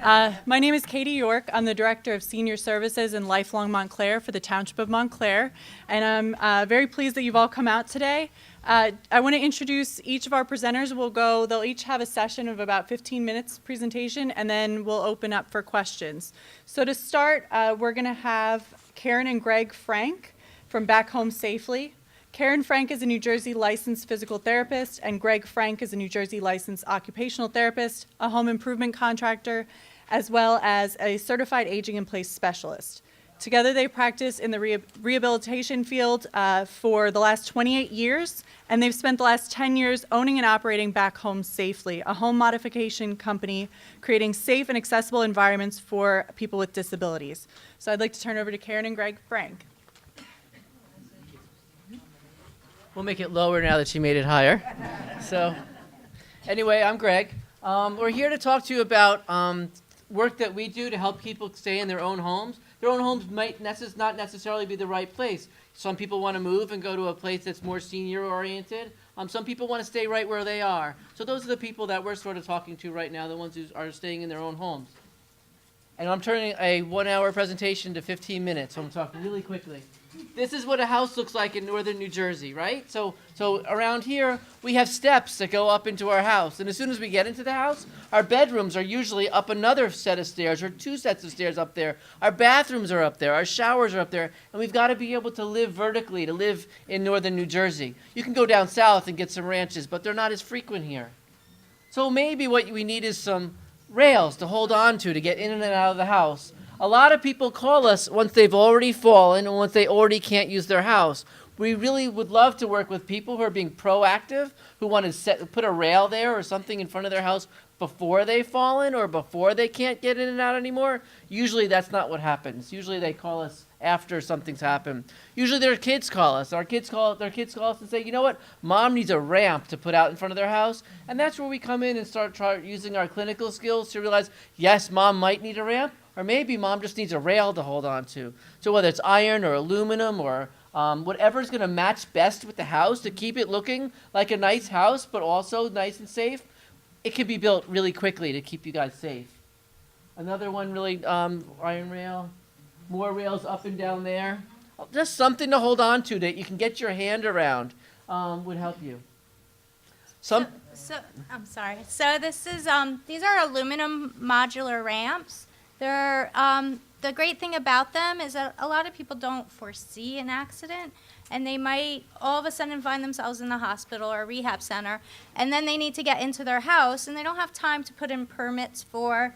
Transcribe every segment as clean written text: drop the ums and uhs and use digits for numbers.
My name is Katie York. I'm the Director of Senior Services and Lifelong Montclair for the Township of Montclair, and I'm very pleased that you've all come out today. I want to introduce each of our presenters. They'll each have a session of about 15 minutes presentation, and then we'll open up for questions. So to start, we're going to have Karen and Gregg Frank from Back Home Safely. Karen Frank is a New Jersey licensed physical therapist, and Gregg Frank is a New Jersey licensed occupational therapist, a home improvement contractor, as well as a certified aging in place specialist. Together they practice in the rehabilitation field for the last 28 years, and they've spent the last 10 years owning and operating Back Home Safely, a home modification company creating safe and accessible environments for people with disabilities. So I'd like to turn over to Karen and Gregg Frank. We'll make it lower now that she made it higher. So anyway, I'm Gregg. We're here to talk to you about work that we do to help people stay in their own homes. Their own homes might not necessarily be the right place. Some people want to move and go to a place that's more senior-oriented. Some people want to stay right where they are. So those are the people that we're sort of talking to right now, the ones who are staying in their own homes. And I'm turning a 1-hour presentation to 15 minutes, so I'm talking really quickly. This is what a house looks like in northern New Jersey, right? So around here, we have steps that go up into our house. And as soon as we get into the house, our bedrooms are usually up another set of stairs or 2 sets of stairs up there. Our bathrooms are up there. Our showers are up there. And we've got to be able to live vertically, to live in northern New Jersey. You can go down south and get some ranches, but they're not as frequent here. So maybe what we need is some rails to hold on to get in and out of the house. A lot of people call us once they've already fallen and once they already can't use their house. We really would love to work with people who are being proactive, who want to put a rail there or something in front of their house before they've fallen or before they can't get in and out anymore. Usually that's not what happens. Usually they call us after something's happened. Usually their kids call us. Their kids call us and say, you know what, Mom needs a ramp to put out in front of their house. And that's where we come in and start using our clinical skills to realize, yes, Mom might need a ramp, or maybe Mom just needs a rail to hold on to. So whether it's iron or aluminum or whatever's going to match best with the house to keep it looking like a nice house, but also nice and safe, it can be built really quickly to keep you guys safe. Another one really, iron rail, more rails up and down there. Just something to hold on to that you can get your hand around would help you. I'm sorry. So this is these are aluminum modular ramps. They're the great thing about them is that a lot of people don't foresee an accident, and they might all of a sudden find themselves in the hospital or rehab center, and then they need to get into their house, and they don't have time to put in permits to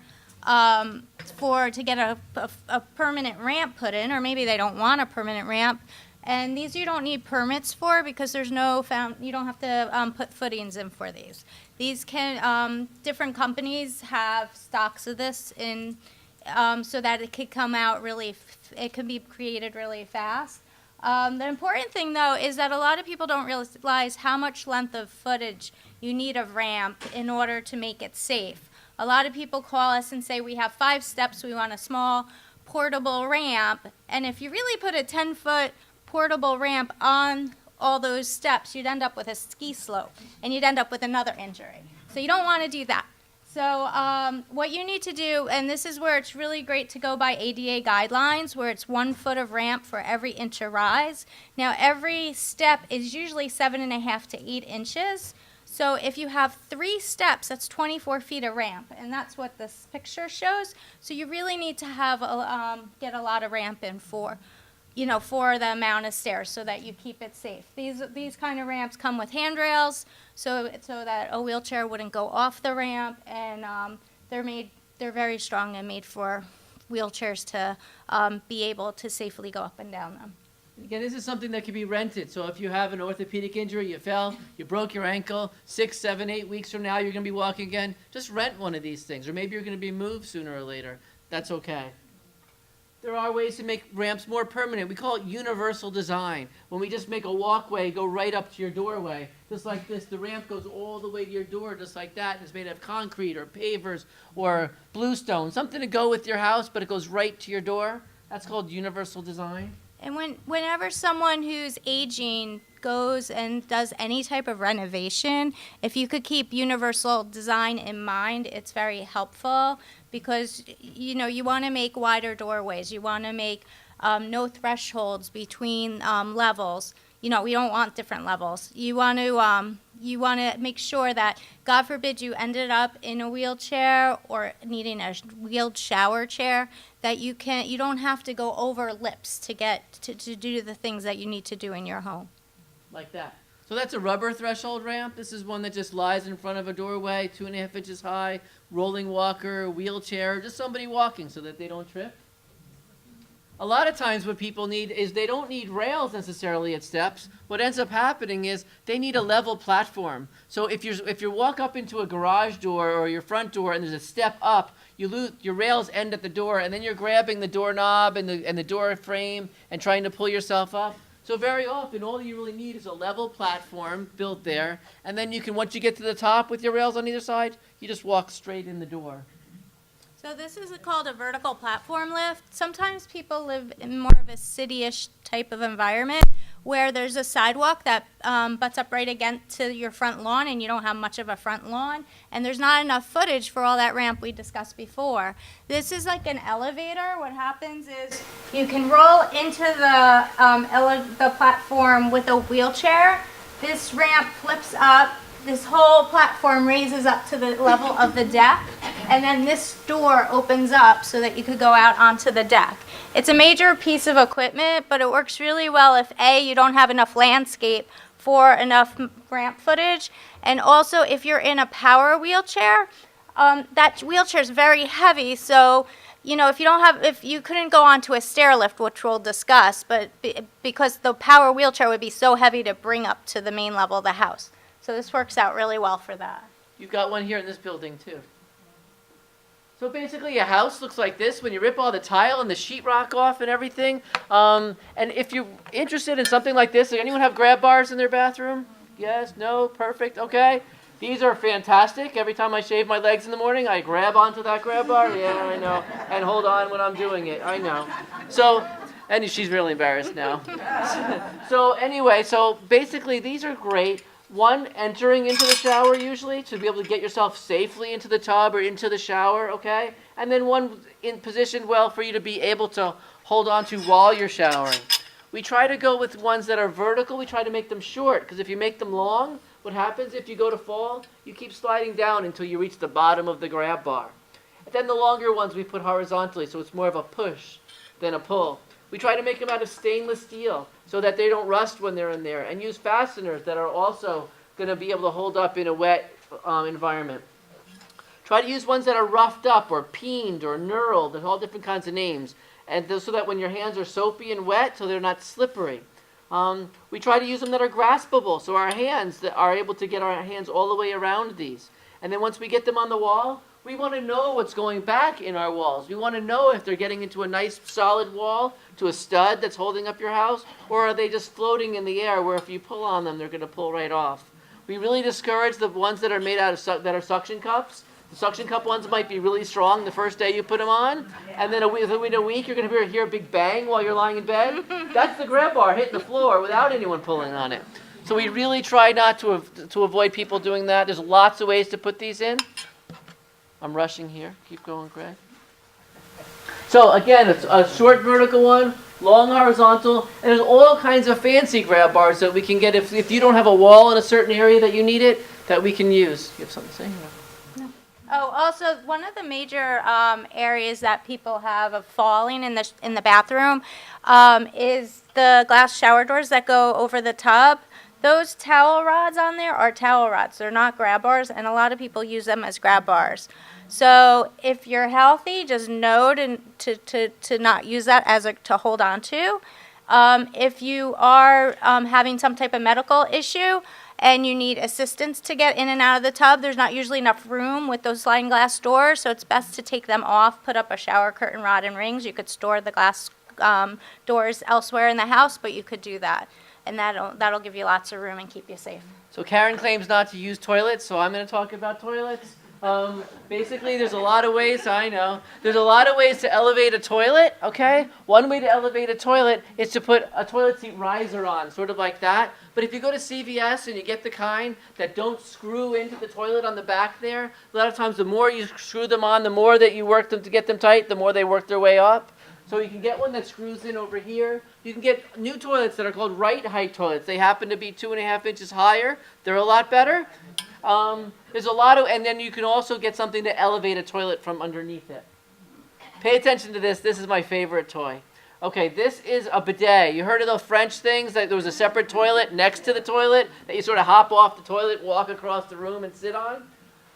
get a permanent ramp put in, or maybe they don't want a permanent ramp. And these you don't need permits for because there's you don't have to put footings in for these. These can different companies have stocks of this in. So that it could come out it can be created really fast. The important thing, though, is that a lot of people don't realize how much length of footage you need of ramp in order to make it safe. A lot of people call us and say, we have 5 steps, we want a small portable ramp. And if you really put a 10-foot portable ramp on all those steps, you'd end up with a ski slope, and you'd end up with another injury. So you don't want to do that. So what you need to do, and this is where it's really great to go by ADA guidelines, where it's 1 foot of ramp for every inch of rise. Now, every step is usually 7.5 to 8 inches. So if you have 3 steps, that's 24 feet of ramp, and that's what this picture shows. So you really need to have get a lot of ramp in for the amount of stairs so that you keep it safe. These kind of ramps come with handrails so that a wheelchair wouldn't go off the ramp, and they're very strong and made for wheelchairs to be able to safely go up and down them. Again, this is something that can be rented. So if you have an orthopedic injury, you fell, you broke your ankle, 6, 7, 8 weeks from now you're going to be walking again, just rent one of these things. Or maybe you're going to be moved sooner or later. That's okay. There are ways to make ramps more permanent. We call it universal design. When we just make a walkway go right up to your doorway, just like this, the ramp goes all the way to your door just like that, and it's made of concrete or pavers or bluestone, something to go with your house, but it goes right to your door. That's called universal design. And whenever someone who's aging goes and does any type of renovation, if you could keep universal design in mind, it's very helpful because, you know, you want to make wider doorways. You want to make no thresholds between levels. You know, we don't want different levels. You want to make sure that, God forbid, you ended up in a wheelchair or needing a wheeled shower chair, that you don't have to go over lips to get to do the things that you need to do in your home. Like that. So that's a rubber threshold ramp. This is one that just lies in front of a doorway, 2.5 inches high, rolling walker, wheelchair, just somebody walking so that they don't trip. A lot of times what people need is they don't need rails necessarily at steps. What ends up happening is they need a level platform. So if you walk up into a garage door or your front door and there's a step up, your rails end at the door, and then you're grabbing the doorknob and the door frame and trying to pull yourself up. So very often, all you really need is a level platform built there, and then you can, once you get to the top with your rails on either side, you just walk straight in the door. So this is called a vertical platform lift. Sometimes people live in more of a city-ish type of environment where there's a sidewalk that butts up right against to your front lawn, and you don't have much of a front lawn, and there's not enough footage for all that ramp we discussed before. This is like an elevator. What happens is you can roll into the platform with a wheelchair. This ramp flips up. This whole platform raises up to the level of the deck, and then this door opens up so that you could go out onto the deck. It's a major piece of equipment, but it works really well if A, you don't have enough landscape for enough ramp footage, and also if you're in a power wheelchair, that wheelchair is very heavy, so you know, if you couldn't go onto a stair lift, which we'll discuss, but because the power wheelchair would be so heavy to bring up to the main level of the house. So this works out really well for that. You've got one here in this building too. So basically a house looks like this when you rip all the tile and the sheetrock off and everything. And if you're interested in something like this, does anyone have grab bars in their bathroom? Yes? No? Perfect? Okay. These are fantastic. Every time I shave my legs in the morning, I grab onto that grab bar. Yeah, I know. And hold on when I'm doing it. I know. So, and she's really embarrassed now. So anyway, so basically these are great. One, entering into the shower usually to be able to get yourself safely into the tub or into the shower, okay? And then one positioned well for you to be able to hold on to while you're showering. We try to go with ones that are vertical. We try to make them short, because if you make them long, what happens if you go to fall? You keep sliding down until you reach the bottom of the grab bar. And then the longer ones we put horizontally, so it's more of a push than a pull. We try to make them out of stainless steel so that they don't rust when they're in there, and use fasteners that are also going to be able to hold up in a wet environment. Try to use ones that are roughed up or peened or knurled. There's all different kinds of names, and so that when your hands are soapy and wet, so they're not slippery. We try to use them that are graspable, so our hands that are able to get our hands all the way around these. And then once we get them on the wall, we want to know what's going back in our walls. We want to know if they're getting into a nice solid wall to a stud that's holding up your house, or are they just floating in the air where if you pull on them, they're going to pull right off. We really discourage the ones that are made out of that are suction cups. The suction cup ones might be really strong the first day you put them on, and then within a week you're going to hear a big bang while you're lying in bed. That's the grab bar hitting the floor without anyone pulling on it. So we really try not to avoid people doing that. There's lots of ways to put these in. I'm rushing here. Keep going, Gregg. So again, it's a short vertical one, long horizontal, and there's all kinds of fancy grab bars that we can get if you don't have a wall in a certain area that you need it, that we can use. You have something to say? No. Oh, also one of the major areas that people have of falling in the bathroom is the glass shower doors that go over the tub. Those towel rods on there are towel rods. They're not grab bars, and a lot of people use them as grab bars. So if you're healthy, just know to not use that to hold on to. If you are having some type of medical issue and you need assistance to get in and out of the tub, there's not usually enough room with those sliding glass doors, so it's best to take them off, put up a shower curtain rod and rings. You could store the glass doors elsewhere in the house, but you could do that. And that'll give you lots of room and keep you safe. So Karen claims not to use toilets, so I'm going to talk about toilets. Basically, there's a lot of ways, I know, there's a lot of ways to elevate a toilet, okay? One way to elevate a toilet is to put a toilet seat riser on, sort of like that. But if you go to CVS and you get the kind that don't screw into the toilet on the back there, a lot of times the more you screw them on, the more that you work them to get them tight, the more they work their way up. So you can get one that screws in over here. You can get new toilets that are called right height toilets. They happen to be 2.5 inches higher. They're a lot better. There's a lot of, and then you can also get something to elevate a toilet from underneath it. Pay attention to this. This is my favorite toy. Okay, this is a bidet. You heard of those French things that there was a separate toilet next to the toilet that you sort of hop off the toilet, walk across the room, and sit on?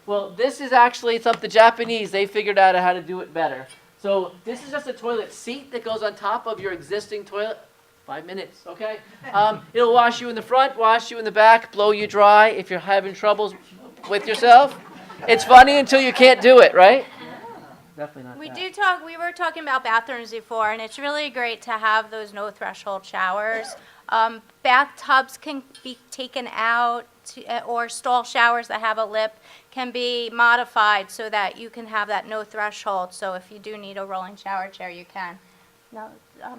Well, this is actually, it's up the Japanese. They figured out how to do it better. So this is just a toilet seat that goes on top of your existing toilet. 5 minutes, okay? It'll wash you in the front, wash you in the back, blow you dry if you're having troubles with yourself. It's funny until you can't do it, right? Definitely not. We were talking about bathrooms before, and it's really great to have those no threshold showers. Bathtubs can be taken out, or stall showers that have a lip can be modified so that you can have that no threshold. So if you do need a rolling shower chair, you can. No,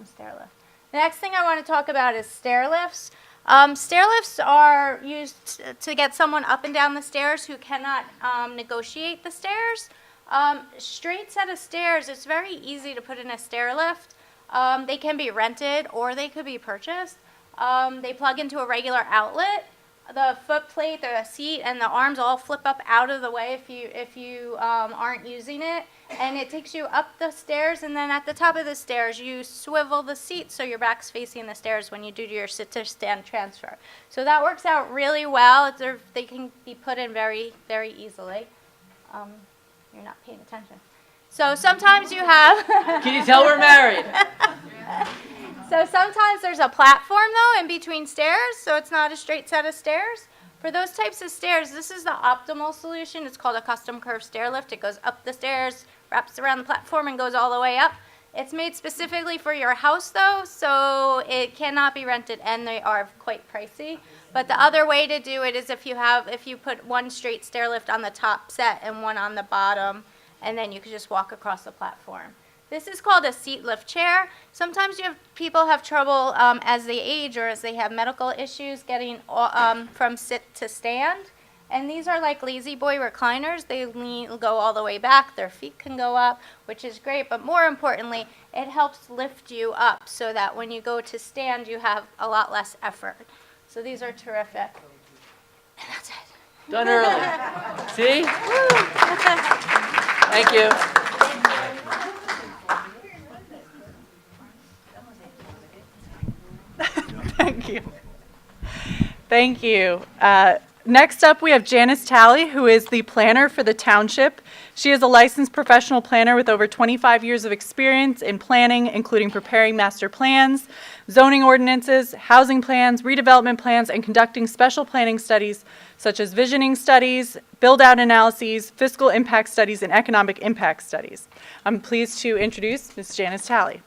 stair lift. The next thing I want to talk about is stair lifts. Stair lifts are used to get someone up and down the stairs who cannot negotiate the stairs. Straight set of stairs, it's very easy to put in a stair lift. They can be rented or they could be purchased. They plug into a regular outlet. The foot plate, the seat, and the arms all flip up out of the way if you aren't using it. And it takes you up the stairs, and then at the top of the stairs, you swivel the seat so your back's facing the stairs when you do your sit-to-stand transfer. So that works out really well. They can be put in very, very easily. You're not paying attention. So sometimes you have... Can you tell we're married? So sometimes there's a platform, though, in between stairs, so it's not a straight set of stairs. For those types of stairs, this is the optimal solution. It's called a custom curve stair lift. It goes up the stairs, wraps around the platform, and goes all the way up. It's made specifically for your house, though, so it cannot be rented, and they are quite pricey. But the other way to do it is if you put one straight stair lift on the top set and one on the bottom, and then you can just walk across the platform. This is called a seat lift chair. Sometimes people have trouble as they age or as they have medical issues getting from sit to stand. And these are like lazy boy recliners. They go all the way back. Their feet can go up, which is great. But more importantly, it helps lift you up so that when you go to stand, you have a lot less effort. So these are terrific. And that's it. Done early. See? Thank you. Thank you. Thank you. Next up, we have Janice Talley, who is the planner for the township. She is a licensed professional planner with over 25 years of experience in planning, including preparing master plans, zoning ordinances, housing plans, redevelopment plans, and conducting special planning studies such as visioning studies, build-out analyses, fiscal impact studies, and economic impact studies. I'm pleased to introduce Ms. Janice Talley.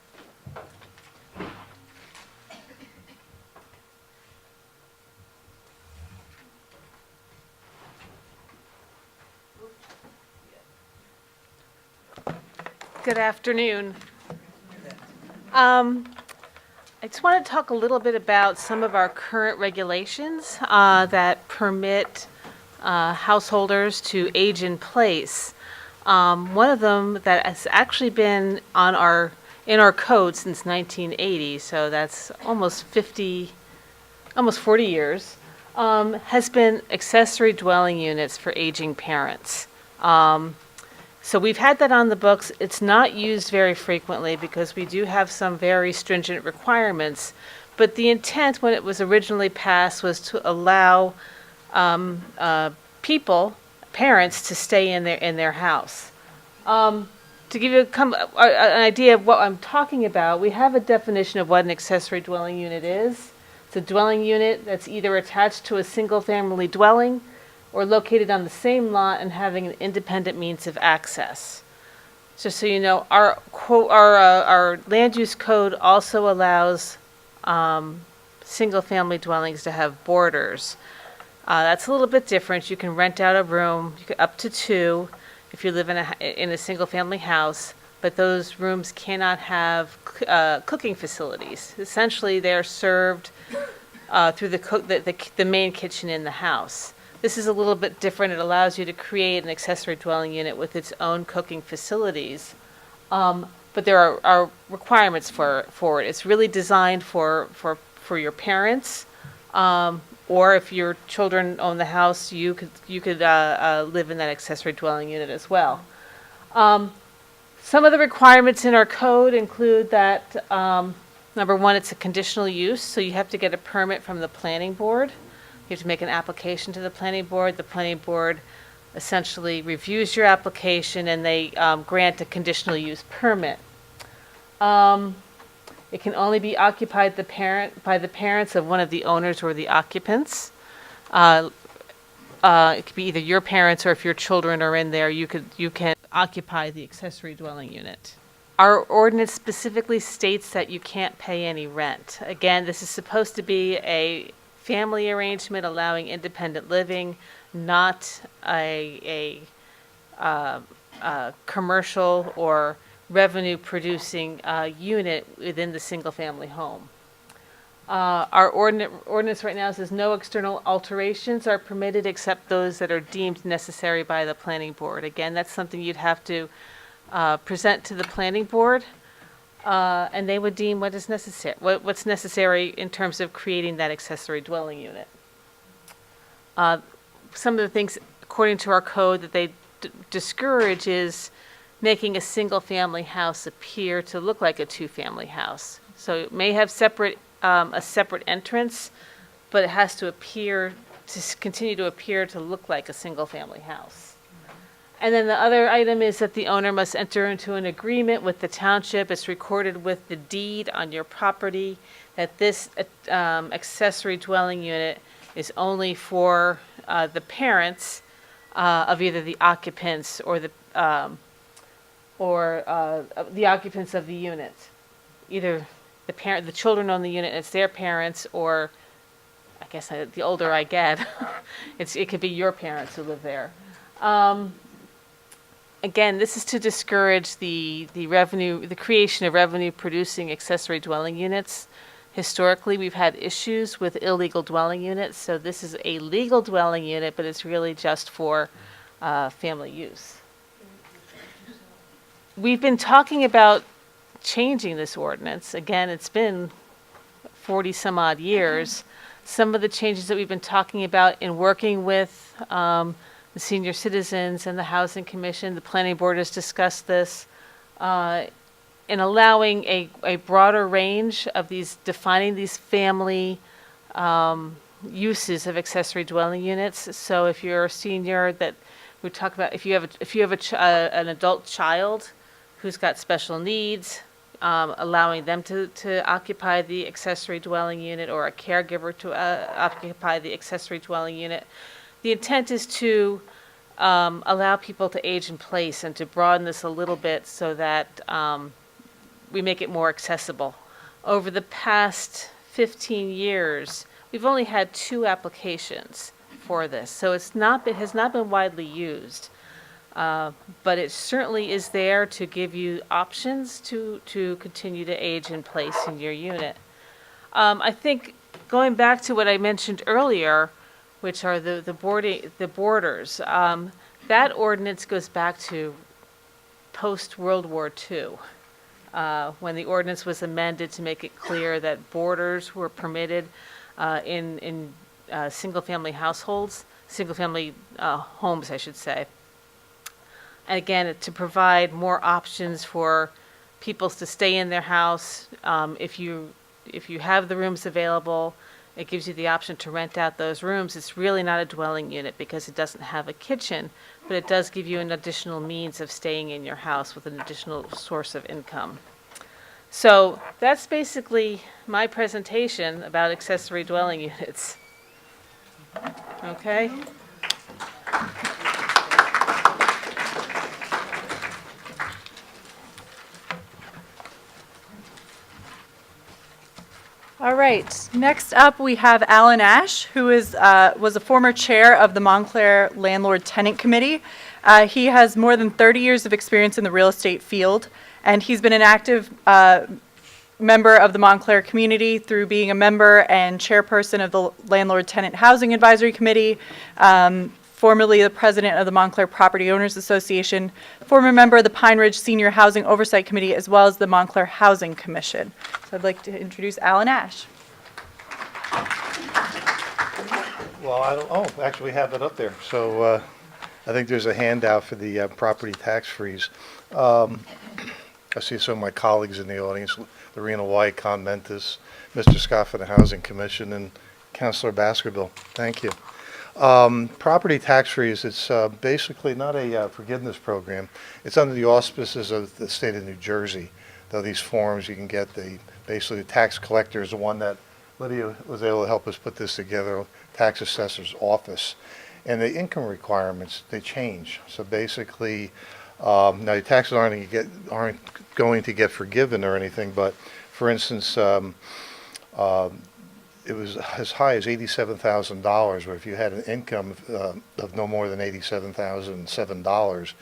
Good afternoon. I just want to talk a little bit about some of our current regulations that permit householders to age in place. One of them that has actually been in our code since 1980, so that's almost 40 years, has been accessory dwelling units for aging parents. So we've had that on the books. It's not used very frequently because we do have some very stringent requirements. But the intent when it was originally passed was to allow parents to stay in their house. To give you an idea of what I'm talking about, we have a definition of what an accessory dwelling unit is. It's a dwelling unit that's either attached to a single-family dwelling or located on the same lot and having an independent means of access. Just so you know, our land use code also allows single-family dwellings to have borders. That's a little bit different. You can rent out a room, up to 2, if you live in a single-family house, but those rooms cannot have cooking facilities. Essentially, they're served through the main kitchen in the house. This is a little bit different. It allows you to create an accessory dwelling unit with its own cooking facilities. But there are requirements for it. It's really designed for your parents, or if your children own the house, you could live in that accessory dwelling unit as well. Some of the requirements in our code include that, number one, it's a conditional use, so you have to get a permit from the planning board. You have to make an application to the planning board. The planning board essentially reviews your application, and they grant a conditional use permit. It can only be occupied by the parents of one of the owners or the occupants. It could be either your parents, or if your children are in there, you can occupy the accessory dwelling unit. Our ordinance specifically states that you can't pay any rent. Again, this is supposed to be a family arrangement allowing independent living, not a commercial or revenue-producing unit within the single-family home. Our ordinance right now says no external alterations are permitted except those that are deemed necessary by the planning board. Again, that's something you'd have to present to the planning board, and they would deem what is necessary, what's necessary in terms of creating that accessory dwelling unit. Some of the things, according to our code, that they discourage is making a single-family house appear to look like a two-family house. So it may have a separate entrance, but it has to continue to appear to look like a single-family house. And then the other item is that the owner must enter into an agreement with the township. It's recorded with the deed on your property that this accessory dwelling unit is only for the parents of either the occupants or the occupants of the unit. Either the children own the unit, it's their parents, or I guess the older I get, it could be your parents who live there. Again, this is to discourage the creation of revenue-producing accessory dwelling units. Historically, we've had issues with illegal dwelling units, so this is a legal dwelling unit, but it's really just for family use. We've been talking about changing this ordinance. Again, it's been 40 some odd years. Some of the changes that we've been talking about in working with the senior citizens and the Housing Commission, the Planning Board has discussed this, in allowing a broader range of defining these family uses of accessory dwelling units. So if you're a senior, that we talk about, if you have an adult child who's got special needs, allowing them to occupy the accessory dwelling unit, or a caregiver to occupy the accessory dwelling unit. The intent is to allow people to age in place and to broaden this a little bit so that we make it more accessible. Over the past 15 years, we've only had 2 applications for this, so it has not been widely used. But it certainly is there to give you options to continue to age in place in your unit. I think going back to what I mentioned earlier, which are the borders, that ordinance goes back to post-World War II, when the ordinance was amended to make it clear that borders were permitted in single-family households, single-family homes, I should say. And again, to provide more options for people to stay in their house. If you have the rooms available, it gives you the option to rent out those rooms. It's really not a dwelling unit because it doesn't have a kitchen, but it does give you an additional means of staying in your house with an additional source of income. So that's basically my presentation about accessory dwelling units. Okay? All right. Next up, we have Alan Ash, who was a former chair of the Montclair Landlord Tenant Committee. He has more than 30 years of experience in the real estate field, and he's been an active member of the Montclair community through being a member and chairperson of the Landlord Tenant Housing Advisory Committee, formerly the president of the Montclair Property Owners Association, former member of the Pine Ridge Senior Housing Oversight Committee, as well as the Montclair Housing Commission. So I'd like to introduce Alan Ash. Well, actually we have it up there. So I think there's a handout for the property tax freeze. I see some of my colleagues in the audience, Lorena White, Con Mentis, Mr. Scott for the Housing Commission, and Councilor Baskerville. Thank you. Property tax freeze, it's basically not a forgiveness program. It's under the auspices of the state of New Jersey. Though these forms you can get, basically the tax collector is the one that Lydia was able to help us put this together, tax assessor's office. And the income requirements, they change. So basically, now your taxes aren't going to get forgiven or anything, but for instance, it was as high as $87,000, where if you had an income of no more than $87,007,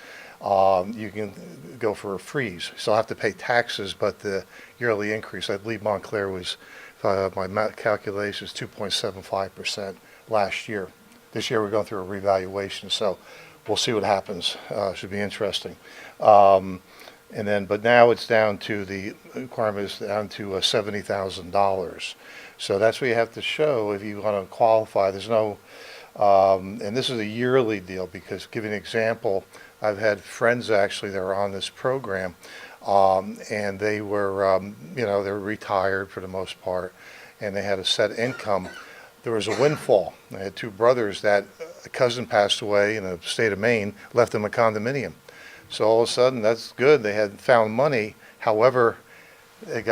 you can go for a freeze. You still have to pay taxes, but the yearly increase, I believe Montclair was, my calculations, 2.75% last year. This year we're going through a revaluation, so we'll see what happens. Should be interesting. But now it's down to, the requirement is down to $70,000. So that's what you have to show if you want to qualify. There's no, and this is a yearly deal, because, give you an example, I've had friends actually that are on this program, and they were, they're retired for the most part, and they had a set income. There was a windfall. I had two brothers that a cousin passed away in the state of Maine, left them a condominium. So all of a sudden, that's good. They had found money. However, it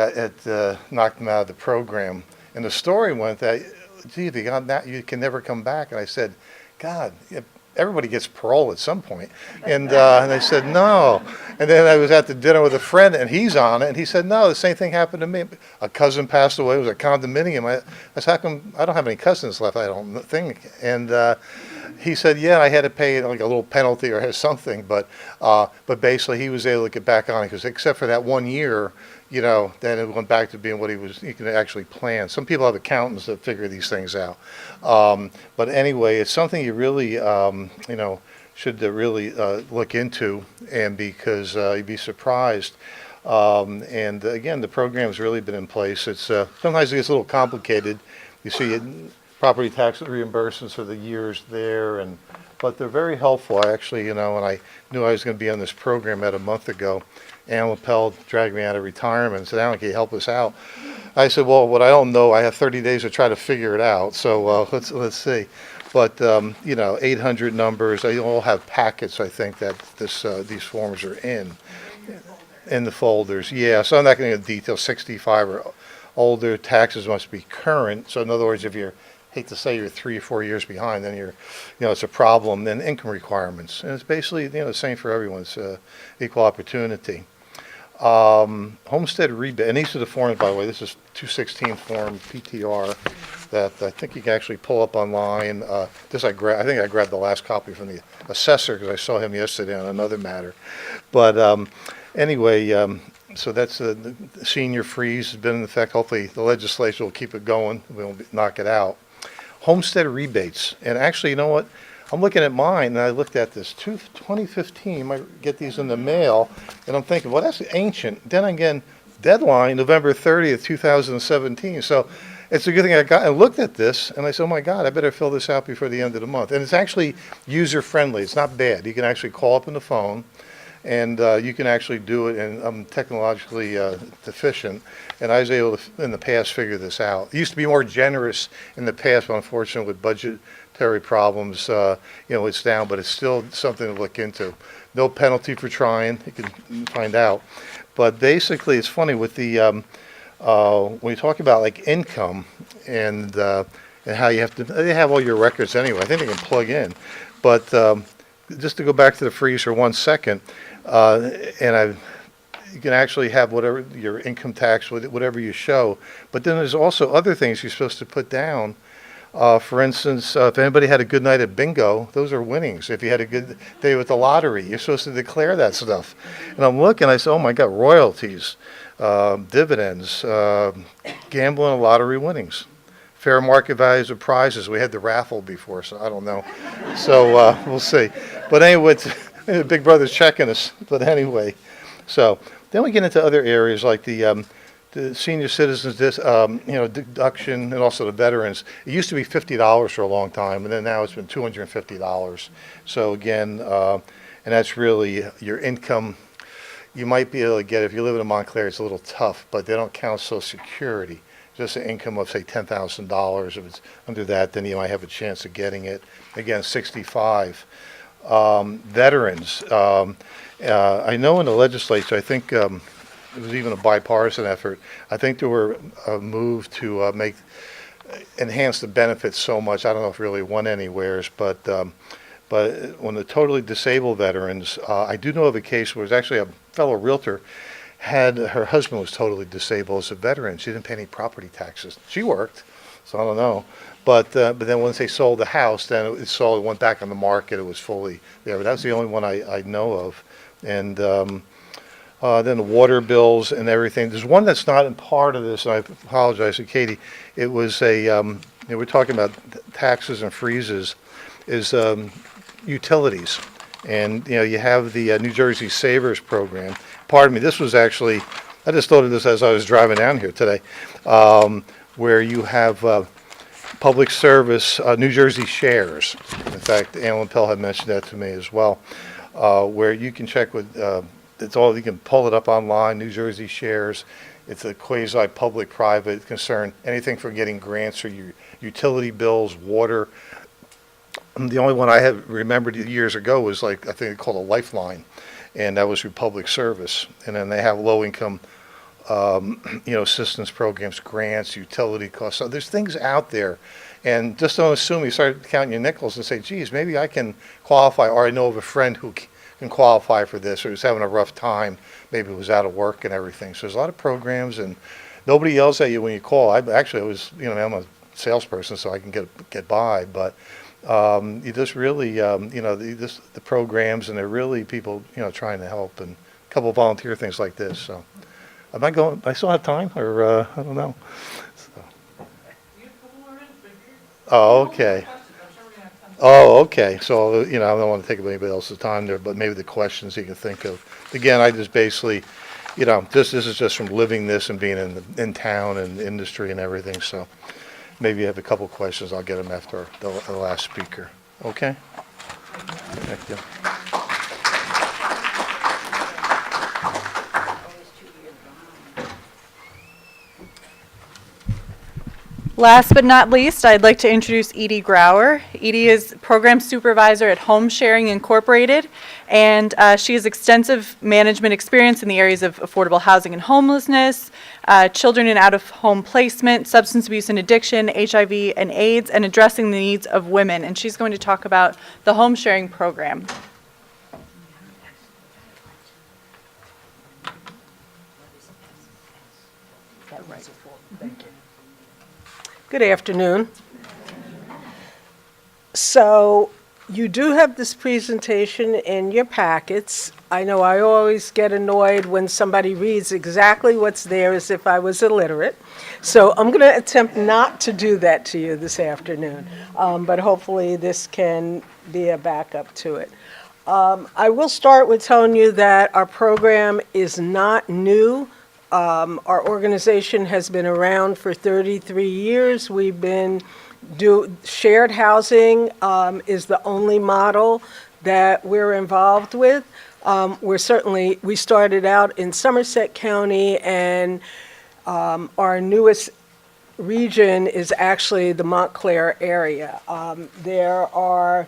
knocked them out of the program. And the story went that, gee, if you got that, you can never come back. And I said, God, everybody gets parole at some point. And they said, no. And then I was at the dinner with a friend, and he's on it. And he said, no, the same thing happened to me. A cousin passed away. It was a condominium. I said, how come I don't have any cousins left? I don't think. And he said, yeah, I had to pay like a little penalty or something. But basically, he was able to get back on it, because except for that 1 year, then it went back to being what he could actually plan. Some people have accountants that figure these things out. But anyway, it's something you really, should really look into, and because you'd be surprised. And again, the program's really been in place. It's sometimes it gets a little complicated. You see property tax reimbursements for the years there, but they're very helpful. I actually, when I knew I was going to be on this program about a month ago, Ann Lapel dragged me out of retirement and said, Alan, can you help us out? I said, well, what I don't know, I have 30 days to try to figure it out. So let's see. But 800 numbers. They all have packets, I think, that these forms are in the folders. Yeah. So I'm not going to get detail. 65 or older, taxes must be current. So in other words, if you're, hate to say, you're 3 or 4 years behind, then it's a problem. Then income requirements, and it's basically the same for everyone. It's equal opportunity. Homestead rebate, and these are the forms, by the way. This is 216 form PTR that I think you can actually pull up online. I think I grabbed the last copy from the assessor, because I saw him yesterday on another matter. But anyway, so that's the senior freeze has been in effect. Hopefully the legislature will keep it going. We won't knock it out. Homestead rebates, and actually, you know what? I'm looking at mine, and I looked at this 2015. You might get these in the mail, and I'm thinking, well, that's ancient. Then again, deadline November 30th, 2017. So it's a good thing I looked at this, and I said, oh my God, I better fill this out before the end of the month. And it's actually user friendly. It's not bad. You can actually call up on the phone, and you can actually do it. And I'm technologically deficient, and I was able to, in the past, figure this out. It used to be more generous in the past, but unfortunately, with budgetary problems, it's down. But it's still something to look into. No penalty for trying. You can find out. But basically, it's funny with the when you talk about like income and how you have to. They have all your records anyway. I think they can plug in. But just to go back to the freeze for 1 second, and you can actually have whatever your income tax, whatever you show. But then there's also other things you're supposed to put down. For instance, if anybody had a good night at bingo, those are winnings. If you had a good day with the lottery, you're supposed to declare that stuff. And I'm looking, I said, oh my God, royalties, dividends, gambling and lottery winnings, fair market values of prizes. We had the raffle before, so I don't know. So we'll see. But anyway, Big Brother's checking us. But anyway, so then we get into other areas like the senior citizens, deduction, and also the veterans. It used to be $50 for a long time, and then now it's been $250. So again, and that's really your income. You might be able to get, if you live in Montclair, it's a little tough, but they don't count Social Security. Just an income of, say, $10,000. If it's under that, then you might have a chance of getting it. Again, 65. Veterans. I know in the legislature, I think it was even a bipartisan effort. I think there were a move to enhance the benefits so much. I don't know if it really went anywheres, but when the totally disabled veterans, I do know of a case where it was actually a fellow realtor had her husband was totally disabled as a veteran. She didn't pay any property taxes. She worked, so I don't know. But then once they sold the house, then it went back on the market. It was fully there. But that's the only one I know of. And then the water bills and everything. There's one that's not in part of this, and I apologize to Katie. It was we're talking about taxes and freezes, is utilities. And, you have the New Jersey Savers Program. Pardon me, this was actually, I just thought of this as I was driving down here today, where you have public service, New Jersey Shares. In fact, Alan Pell had mentioned that to me as well, where you can check with, you can pull it up online, New Jersey Shares. It's a quasi-public-private concern, anything from getting grants or your utility bills, water. The only one I had remembered years ago was I think they called a Lifeline, and that was through public service. And then they have low-income, assistance programs, grants, utility costs. So there's things out there, and just don't assume you start counting your nickels and say, geez, maybe I can qualify, or I know of a friend who can qualify for this, or who's having a rough time, maybe was out of work and everything. So there's a lot of programs, and nobody yells at you when you call. I'm a salesperson, so I can get by, but you just really, the programs, and they're really people, trying to help, and a couple of volunteer things like this. So, I still have time, or I don't know. So. Oh, okay. Oh, okay. So, I don't want to take up anybody else's time there, but maybe the questions you can think of. Again, I just basically, this is just from living this and being in town and industry and everything. So. Maybe you have a couple questions. I'll get them after the last speaker. Okay? Thank you. Last but not least, I'd like to introduce Edie Grauer. Edie is program supervisor at Homesharing Incorporated, and she has extensive management experience in the areas of affordable housing and homelessness, children and out-of-home placement, substance abuse and addiction, HIV and AIDS, and addressing the needs of women. And she's going to talk about the Homesharing program. Good afternoon. So you do have this presentation in your packets. I know I always get annoyed when somebody reads exactly what's there as if I was illiterate. So I'm going to attempt not to do that to you this afternoon, but hopefully this can be a backup to it. I will start with telling you that our program is not new. Our organization has been around for 33 years. We've been shared housing is the only model that we're involved with. We started out in Somerset County, and our newest region is actually the Montclair area. There are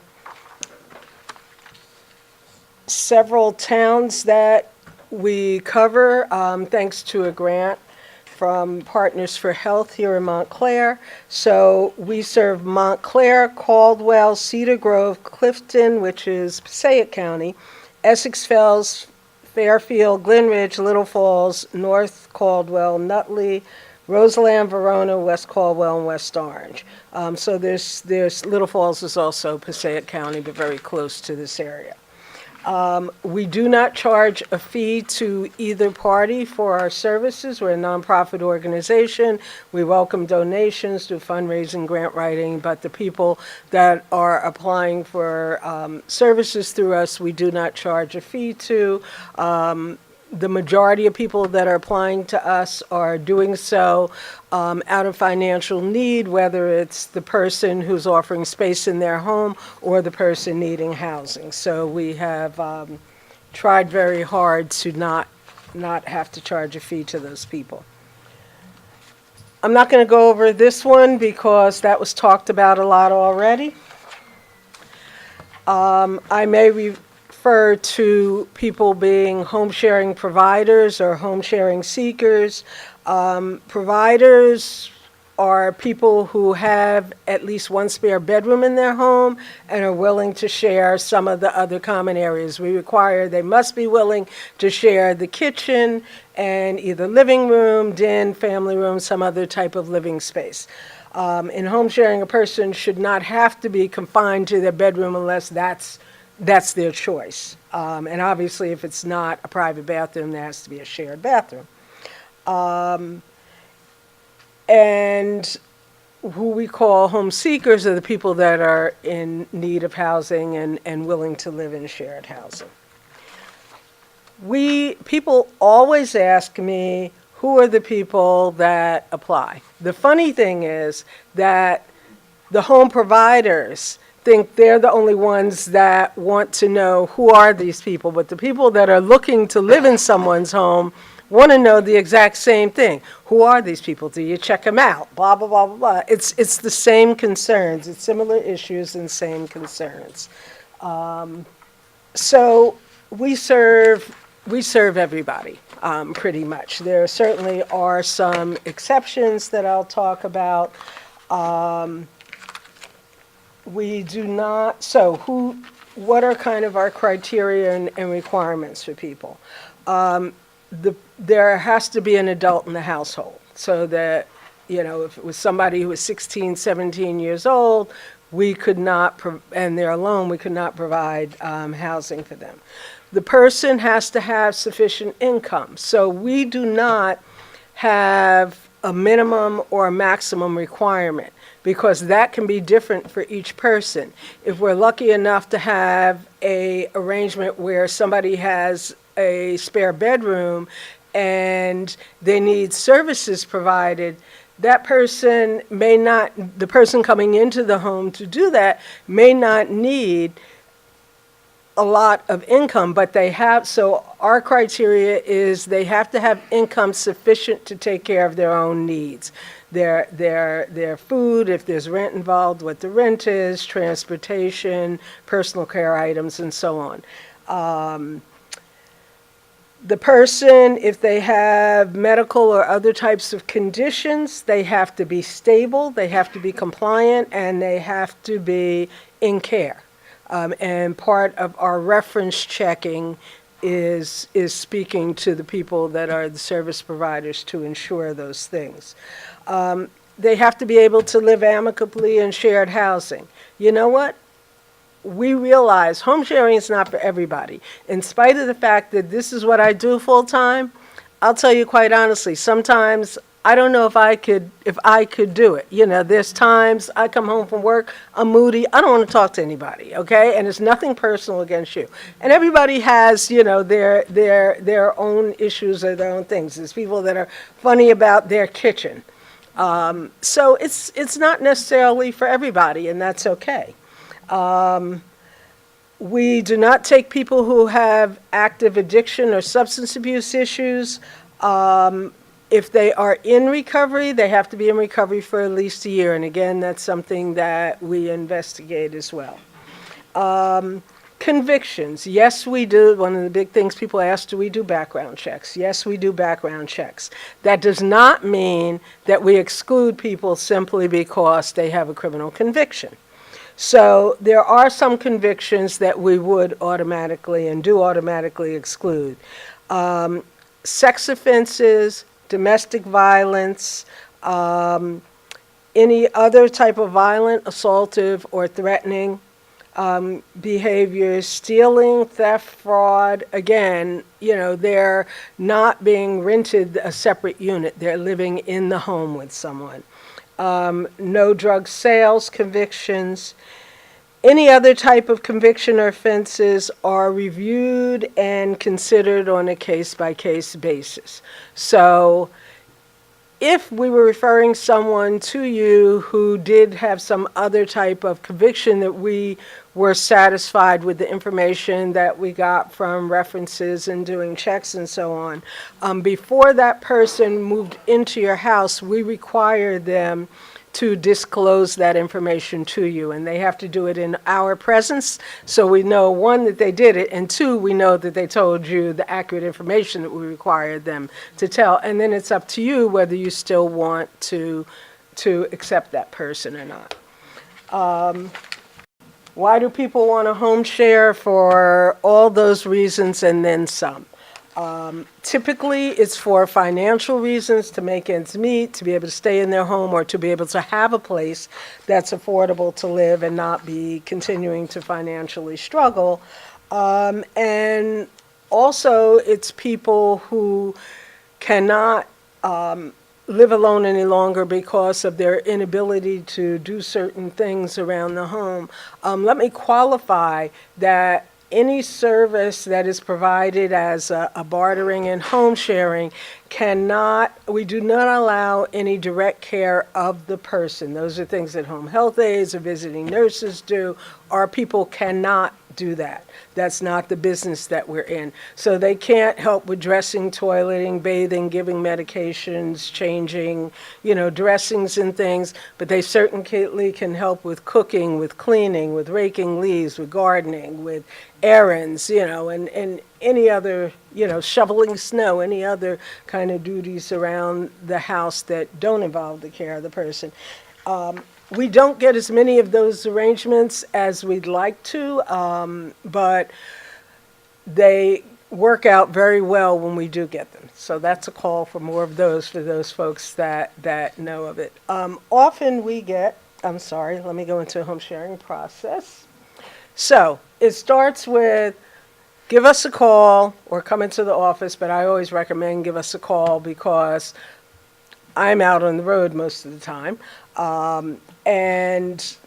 several towns that we cover thanks to a grant from Partners for Health here in Montclair. So we serve Montclair, Caldwell, Cedar Grove, Clifton, which is Passaic County, Essex Fells, Fairfield, Glen Ridge, Little Falls, North Caldwell, Nutley, Roseland, Verona, West Caldwell, and West Orange. So there's Little Falls is also Passaic County, but very close to this area. We do not charge a fee to either party for our services. We're a nonprofit organization. We welcome donations, do fundraising, grant writing, but the people that are applying for services through us, we do not charge a fee to. The majority of people that are applying to us are doing so out of financial need, whether it's the person who's offering space in their home or the person needing housing. So we have tried very hard to not have to charge a fee to those people. I'm not going to go over this one because that was talked about a lot already. I may refer to people being home sharing providers or home sharing seekers. Providers are people who have at least one spare bedroom in their home and are willing to share some of the other common areas. We require they must be willing to share the kitchen and either living room, den, family room, some other type of living space. In home sharing, a person should not have to be confined to their bedroom unless that's their choice. And obviously, if it's not a private bathroom, there has to be a shared bathroom. And who we call home seekers are the people that are in need of housing and willing to live in shared housing. People always ask me, who are the people that apply? The funny thing is that the home providers think they're the only ones that want to know who are these people, but the people that are looking to live in someone's home want to know the exact same thing. Who are these people? Do you check them out? Blah, blah, blah, blah, blah. It's the same concerns. It's similar issues and same concerns. So we serve everybody, pretty much. There certainly are some exceptions that I'll talk about. We do not, what are kind of our criteria and requirements for people? There has to be an adult in the household, so that, if it was somebody who was 16, 17 years old, we could not, and they're alone, we could not provide housing for them. The person has to have sufficient income, so we do not have a minimum or a maximum requirement, because that can be different for each person. If we're lucky enough to have an arrangement where somebody has a spare bedroom and they need services provided, that person the person coming into the home to do that may not need a lot of income, but they have, so our criteria is they have to have income sufficient to take care of their own needs. Their food, if there's rent involved, what the rent is, transportation, personal care items, and so on. The person, if they have medical or other types of conditions, they have to be stable, they have to be compliant, and they have to be in care. And part of our reference checking is speaking to the people that are the service providers to ensure those things. They have to be able to live amicably in shared housing. You know what? We realize home sharing is not for everybody. In spite of the fact that this is what I do full time, I'll tell you quite honestly, sometimes I don't know if I could do it. There's times I come home from work, I'm moody, I don't want to talk to anybody, okay? And it's nothing personal against you. And everybody has, their own issues or their own things. There's people that are funny about their kitchen. So it's not necessarily for everybody, and that's okay. We do not take people who have active addiction or substance abuse issues. If they are in recovery, they have to be in recovery for at least a year. And again, that's something that we investigate as well. Convictions. Yes, we do. One of the big things people ask, do we do background checks? Yes, we do background checks. That does not mean that we exclude people simply because they have a criminal conviction. So there are some convictions that we would automatically and do automatically exclude. Sex offenses, domestic violence, any other type of violent, assaultive, or threatening behaviors, stealing, theft, fraud. Again, they're not being rented a separate unit. They're living in the home with someone. No drug sales convictions. Any other type of conviction or offenses are reviewed and considered on a case-by-case basis. So if we were referring someone to you who did have some other type of conviction that we were satisfied with the information that we got from references and doing checks and so on, before that person moved into your house, we require them to disclose that information to you, and they have to do it in our presence, so we know, one, that they did it, and two, we know that they told you the accurate information that we required them to tell, and then it's up to you whether you still want to accept that person or not. Why do people want to home share? For all those reasons and then some. Typically, it's for financial reasons, to make ends meet, to be able to stay in their home, or to be able to have a place that's affordable to live and not be continuing to financially struggle. And also, it's people who cannot live alone any longer because of their inability to do certain things around the home. Let me qualify that any service that is provided as a bartering and home sharing we do not allow any direct care of the person. Those are things that home health aides or visiting nurses do. Our people cannot do that. That's not the business that we're in. So they can't help with dressing, toileting, bathing, giving medications, changing, dressings and things, but they certainly can help with cooking, with cleaning, with raking leaves, with gardening, with errands, and any other, shoveling snow, any other kind of duties around the house that don't involve the care of the person. We don't get as many of those arrangements as we'd like to, but they work out very well when we do get them. So that's a call for more of those for those folks that know of it. Often we get, let me go into a home sharing process. So it starts with give us a call or come into the office, but I always recommend give us a call because I'm out on the road most of the time. And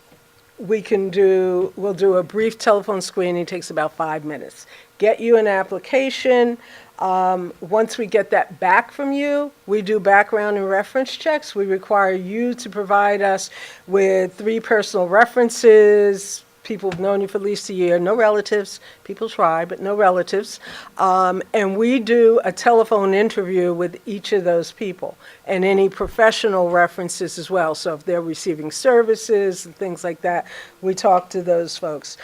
we'll do a brief telephone screening, takes about 5 minutes. Get you an application. Once we get that back from you, we do background and reference checks. We require you to provide us with 3 personal references, people who've known you for at least a year, no relatives. People try, but no relatives. And we do a telephone interview with each of those people and any professional references as well. So if they're receiving services and things like that, we talk to those folks.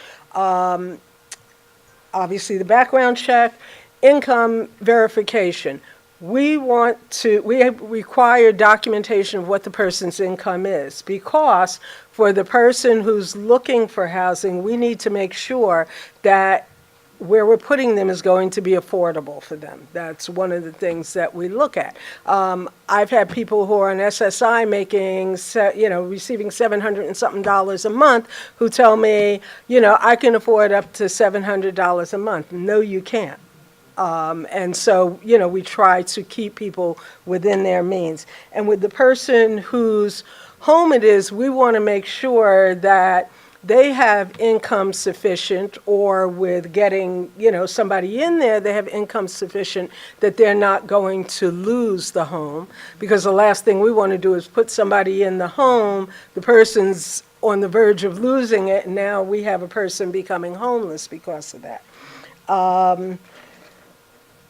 Obviously, the background check, income verification. We require documentation of what the person's income is, because for the person who's looking for housing, we need to make sure that where we're putting them is going to be affordable for them. That's one of the things that we look at. I've had people who are on SSI making, receiving $700 and something a month who tell me, I can afford up to $700 a month. No, you can't. And so, we try to keep people within their means. And with the person whose home it is, we want to make sure that they have income sufficient, or with getting, somebody in there, they have income sufficient that they're not going to lose the home. Because the last thing we want to do is put somebody in the home, the person's on the verge of losing it, and now we have a person becoming homeless because of that.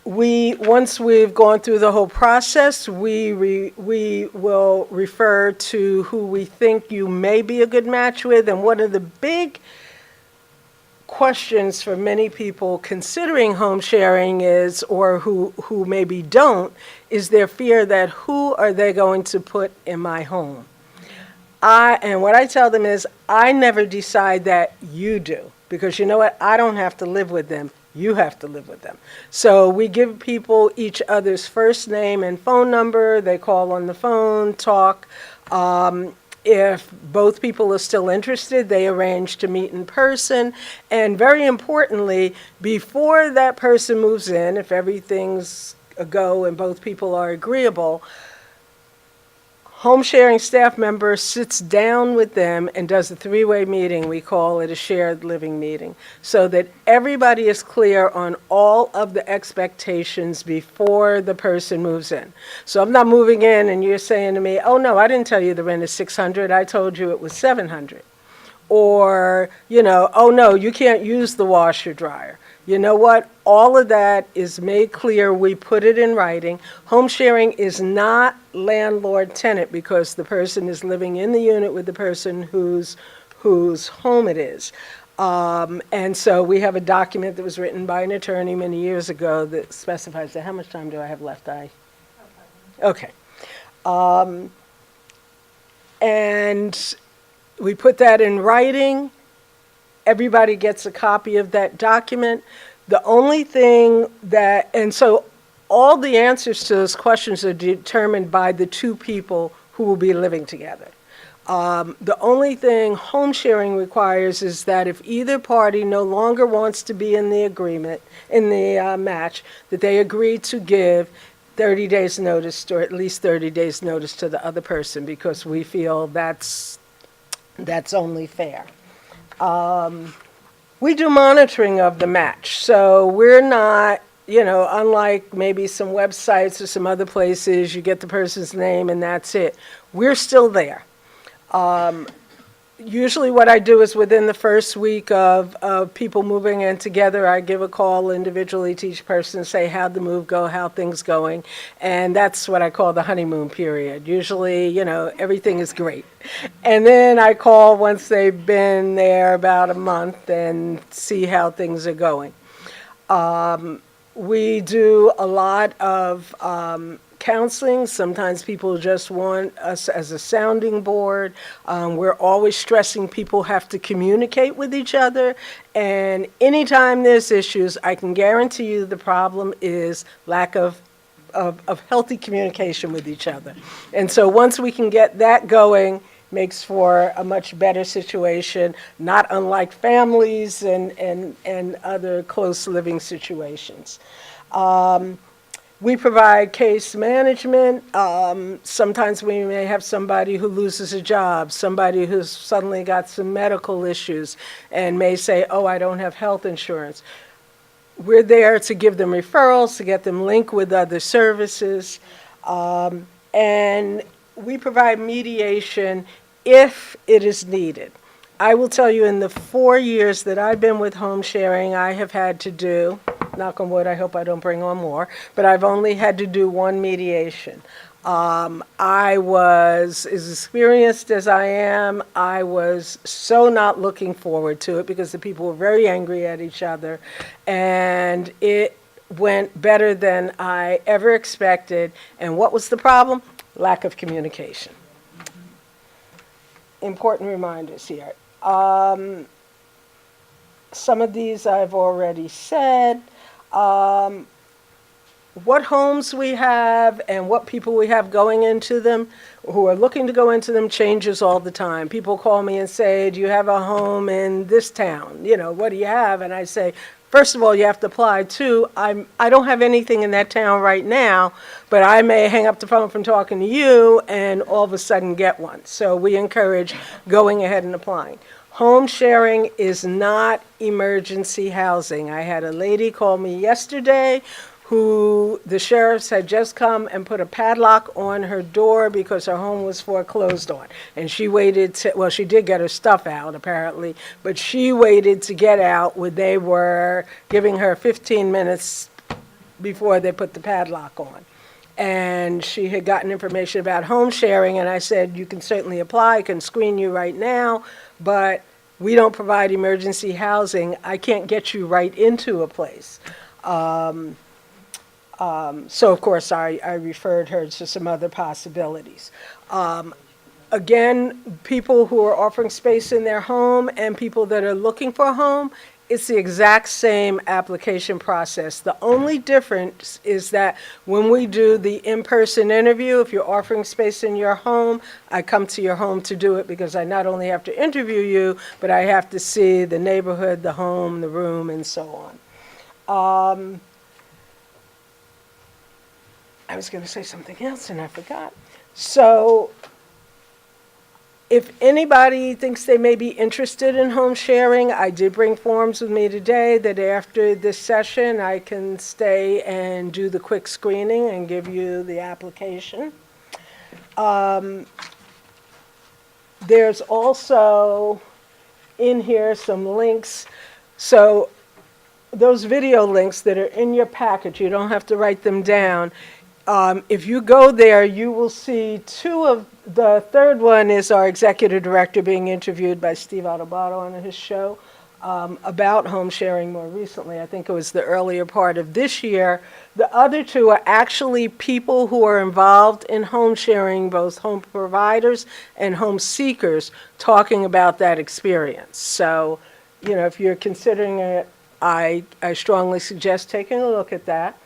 Once we've gone through the whole process, we will refer to who we think you may be a good match with. And one of the big questions for many people considering home sharing is, or who maybe don't, is their fear that who are they going to put in my home? And what I tell them is, I never decide that, you do. Because you know what? I don't have to live with them. You have to live with them. So we give people each other's first name and phone number. They call on the phone, talk. If both people are still interested, they arrange to meet in person. And very importantly, before that person moves in, if everything's a go and both people are agreeable, home sharing staff member sits down with them and does a three-way meeting. We call it a shared living meeting, so that everybody is clear on all of the expectations before the person moves in. So I'm not moving in and you're saying to me, oh no, I didn't tell you the rent is $600, I told you it was $700. Or, oh no, you can't use the washer dryer. You know what? All of that is made clear. We put it in writing. Home sharing is not landlord-tenant because the person is living in the unit with the person whose home it is. And so we have a document that was written by an attorney many years ago that specifies that. How much time do I have left? Okay. And we put that in writing. Everybody gets a copy of that document. The only thing and so all the answers to those questions are determined by the two people who will be living together. The only thing home sharing requires is that if either party no longer wants to be in the agreement, in the match, that they agree to give 30 days notice, or at least 30 days notice to the other person, because we feel that's only fair. We do monitoring of the match, so we're not, unlike maybe some websites or some other places, you get the person's name and that's it. We're still there. Usually what I do is within the first week of people moving in together, I give a call individually to each person and say, how'd the move go, how things going, and that's what I call the honeymoon period. Usually, everything is great. And then I call once they've been there about a month and see how things are going. We do a lot of counseling. Sometimes people just want us as a sounding board. We're always stressing people have to communicate with each other. And anytime there's issues, I can guarantee you the problem is lack of healthy communication with each other. And so once we can get that going, makes for a much better situation, not unlike families and other close living situations. We provide case management. Sometimes we may have somebody who loses a job, somebody who's suddenly got some medical issues and may say, oh, I don't have health insurance. We're there to give them referrals, to get them linked with other services. And we provide mediation if it is needed. I will tell you, in the 4 years that I've been with home sharing, I have had to do, knock on wood, I hope I don't bring on more, but I've only had to do one mediation. I was, as experienced as I am, I was so not looking forward to it because the people were very angry at each other, and it went better than I ever expected. And what was the problem? Lack of communication. Important reminders here. Some of these I've already said. What homes we have and what people we have going into them, who are looking to go into them, changes all the time. People call me and say, do you have a home in this town? What do you have? And I say, first of all, you have to apply. Two, I don't have anything in that town right now, but I may hang up the phone from talking to you and all of a sudden get one. So we encourage going ahead and applying. Home sharing is not emergency housing. I had a lady call me yesterday who the sheriffs had just come and put a padlock on her door because her home was foreclosed on. And she waited she did get her stuff out apparently, but she waited to get out when they were giving her 15 minutes before they put the padlock on. And she had gotten information about home sharing, and I said, you can certainly apply, I can screen you right now, but we don't provide emergency housing. I can't get you right into a place. So of course I referred her to some other possibilities. Again, people who are offering space in their home and people that are looking for a home, it's the exact same application process. The only difference is that when we do the in-person interview, if you're offering space in your home, I come to your home to do it because I not only have to interview you, but I have to see the neighborhood, the home, the room, and so on. I was going to say something else and I forgot. So if anybody thinks they may be interested in home sharing, I did bring forms with me today that after this session, I can stay and do the quick screening and give you the application. There's also in here some links. So those video links that are in your package, you don't have to write them down. If you go there, you will see the third one is our executive director being interviewed by Steve Adubato on his show about home sharing more recently. I think it was the earlier part of this year. The other two are actually people who are involved in home sharing, both home providers and home seekers, talking about that experience. So, if you're considering it, I strongly suggest taking a look at that.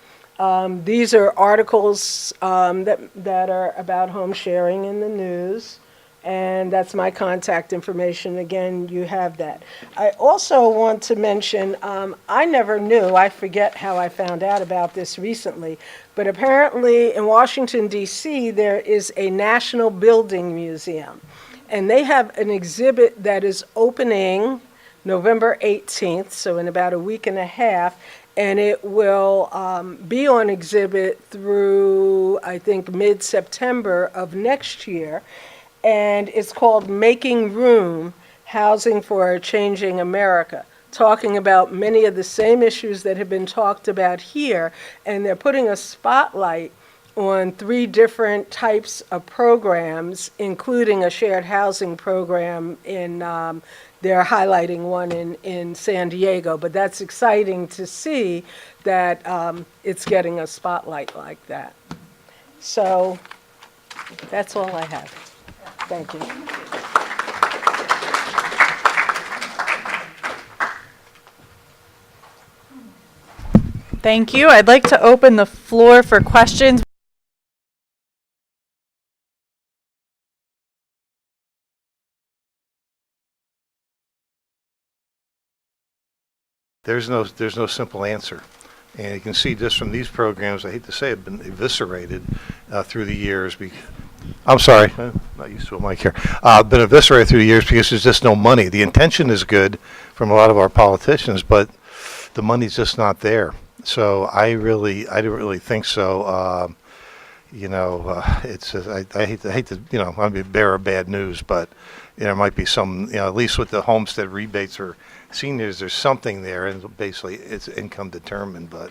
These are articles that are about home sharing in the news, and that's my contact information. Again, you have that. I also want to mention, I never knew, I forget how I found out about this recently, but apparently in Washington, D.C., there is a National Building Museum, and they have an exhibit that is opening November 18th, so in about a week and a half, and it will be on exhibit through, I think, mid-September of next year. And it's called Making Room, Housing for a Changing America, talking about many of the same issues that have been talked about here. And they're putting a spotlight on 3 different types of programs, including a shared housing program in they're highlighting one in San Diego, but that's exciting to see that it's getting a spotlight like that. So that's all I have. Thank you. Thank you. I'd like to open the floor for questions. There's no simple answer. And you can see just from these programs, I hate to say it, have been eviscerated through the years. I'm sorry, I'm not used to a mic here. Been eviscerated through the years because there's just no money. The intention is good from a lot of our politicians, but the money's just not there. So I don't really think so. It's I hate to I'm a bearer of bad news, but there might be some, at least with the homestead rebates or seniors, there's something there, and basically it's income determined, but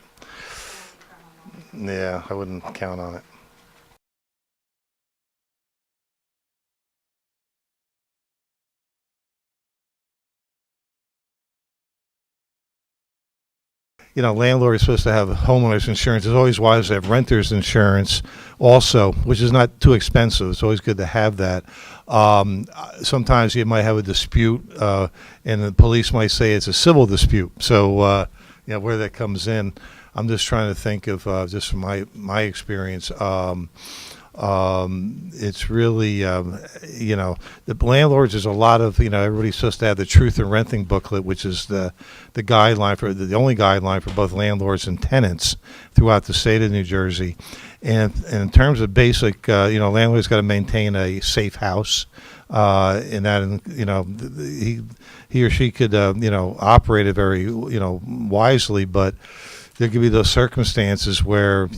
yeah, I wouldn't count on it. Landlord is supposed to have homeowners insurance. It's always wise to have renters insurance also, which is not too expensive. It's always good to have that. Sometimes you might have a dispute, and the police might say it's a civil dispute. So, where that comes in, I'm just trying to think of, just from my experience, it's really, the landlords, there's a lot of, everybody's supposed to have the Truth in Renting booklet, which is the guideline the only guideline for both landlords and tenants throughout the state of New Jersey. And in terms of basic, landlord's got to maintain a safe house, in that, he or she could, operate it very, wisely, but there could be those circumstances where,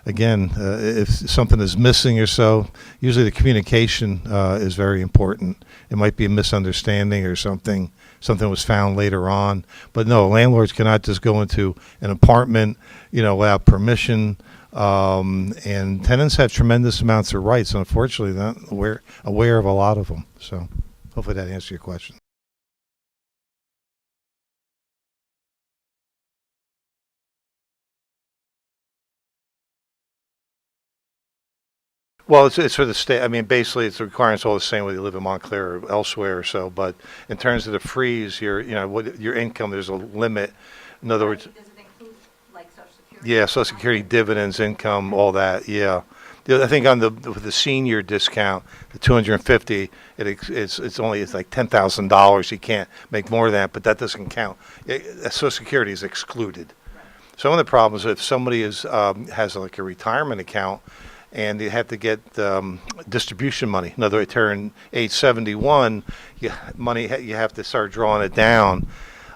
again, if something is missing or so, usually the communication is very important. It might be a misunderstanding or something was found later on. But no, landlords cannot just go into an apartment, without permission. And tenants have tremendous amounts of rights. Unfortunately, they're not aware of a lot of them. So hopefully that answers your question. Well, it's for the state. I mean, basically, it's the requirements all the same whether you live in Montclair or elsewhere or so. But in terms of the freeze, what your income, there's a limit. In other words, Does it include like Social Security? yeah, Social Security, dividends, income, all that. Yeah. I think with the senior discount, the 250, it's like $10,000. You can't make more than that, but that doesn't count. Social Security is excluded. Some of the problems if somebody has like a retirement account and they have to get distribution money. In other words, turn age 71, you have to start drawing it down.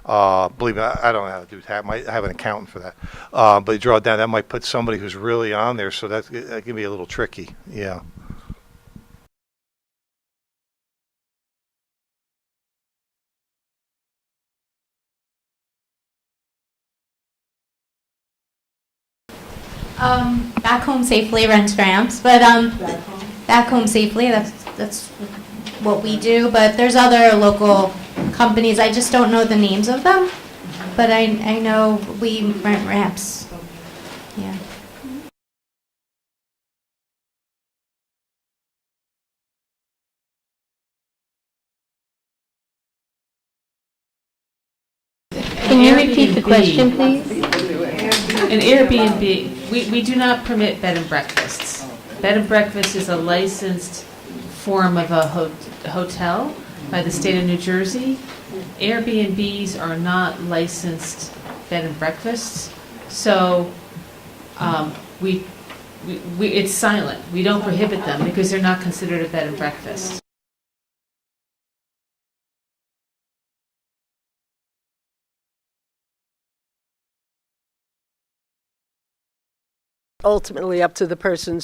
Believe me, I don't know how to do that. I might have an accountant for that. But you draw it down, that might put somebody who's really on there, so that can be a little tricky. Yeah. Back home safely rents ramps, but back home safely. That's what we do. But there's other local companies. I just don't know the names of them. But I know we rent ramps. Yeah. Can you repeat the question, please? An Airbnb, we do not permit bed and breakfasts. Bed and breakfast is a licensed form of a hotel by the state of New Jersey. Airbnbs are not licensed bed and breakfasts, so it's silent. We don't prohibit them because they're not considered a bed and breakfast. Ultimately up to the person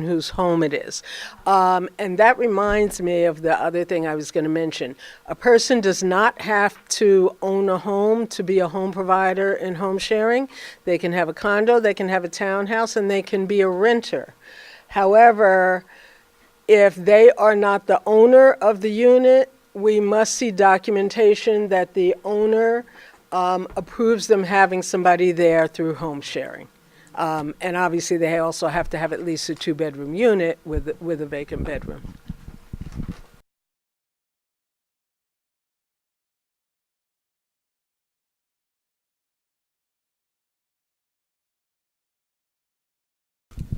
whose home it is. And that reminds me of the other thing I was going to mention. A person does not have to own a home to be a home provider in home sharing. They can have a condo, they can have a townhouse, and they can be a renter. However, if they are not the owner of the unit, we must see documentation that the owner approves them having somebody there through home sharing. And obviously, they also have to have at least a 2-bedroom unit with a vacant bedroom.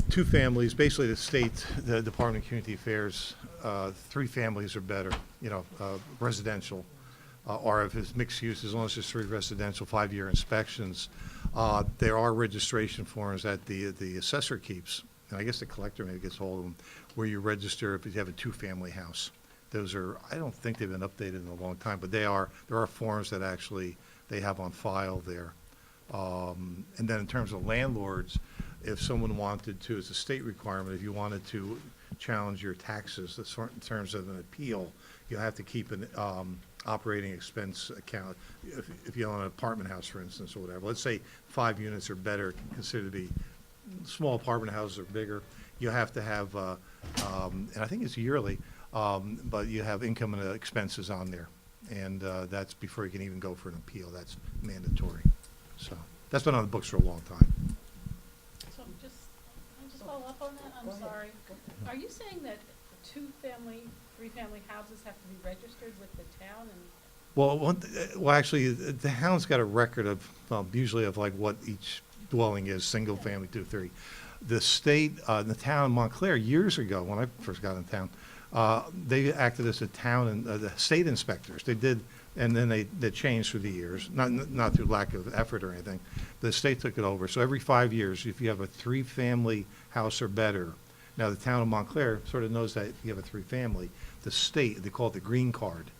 Two families, basically the Department of Community Affairs, 3 families or better, residential. Or if it's mixed use, as long as there's 3 residential, 5-year inspections. There are registration forms that the assessor keeps, and I guess the collector maybe gets hold of them, where you register if you have a 2-family house. Those are, I don't think they've been updated in a long time, but there are forms that actually they have on file there. And then in terms of landlords, if someone wanted to, it's a state requirement, if you wanted to challenge your taxes in terms of an appeal, you have to keep an operating expense account. If you own an apartment house, for instance, or whatever, let's say 5 units or better, considered to be small apartment houses or bigger, you have to have, and I think it's yearly, but you have income and expenses on there. And that's before you can even go for an appeal. That's mandatory. So that's been on the books for a long time. So can I just follow up on that? I'm sorry. Are you saying that 2-family, 3-family houses have to be registered with the town? Well, actually, the town's got a record of, usually of like what each dwelling is, single family, 2, 3. The state, the town of Montclair, years ago, when I first got in town, they acted as a town and the state inspectors. They did, and then they changed through the years, not through lack of effort or anything. The state took it over. So every 5 years, if you have a 3-family house or better, now the town of Montclair sort of knows that if you have a 3-family, the state, they call it the green card,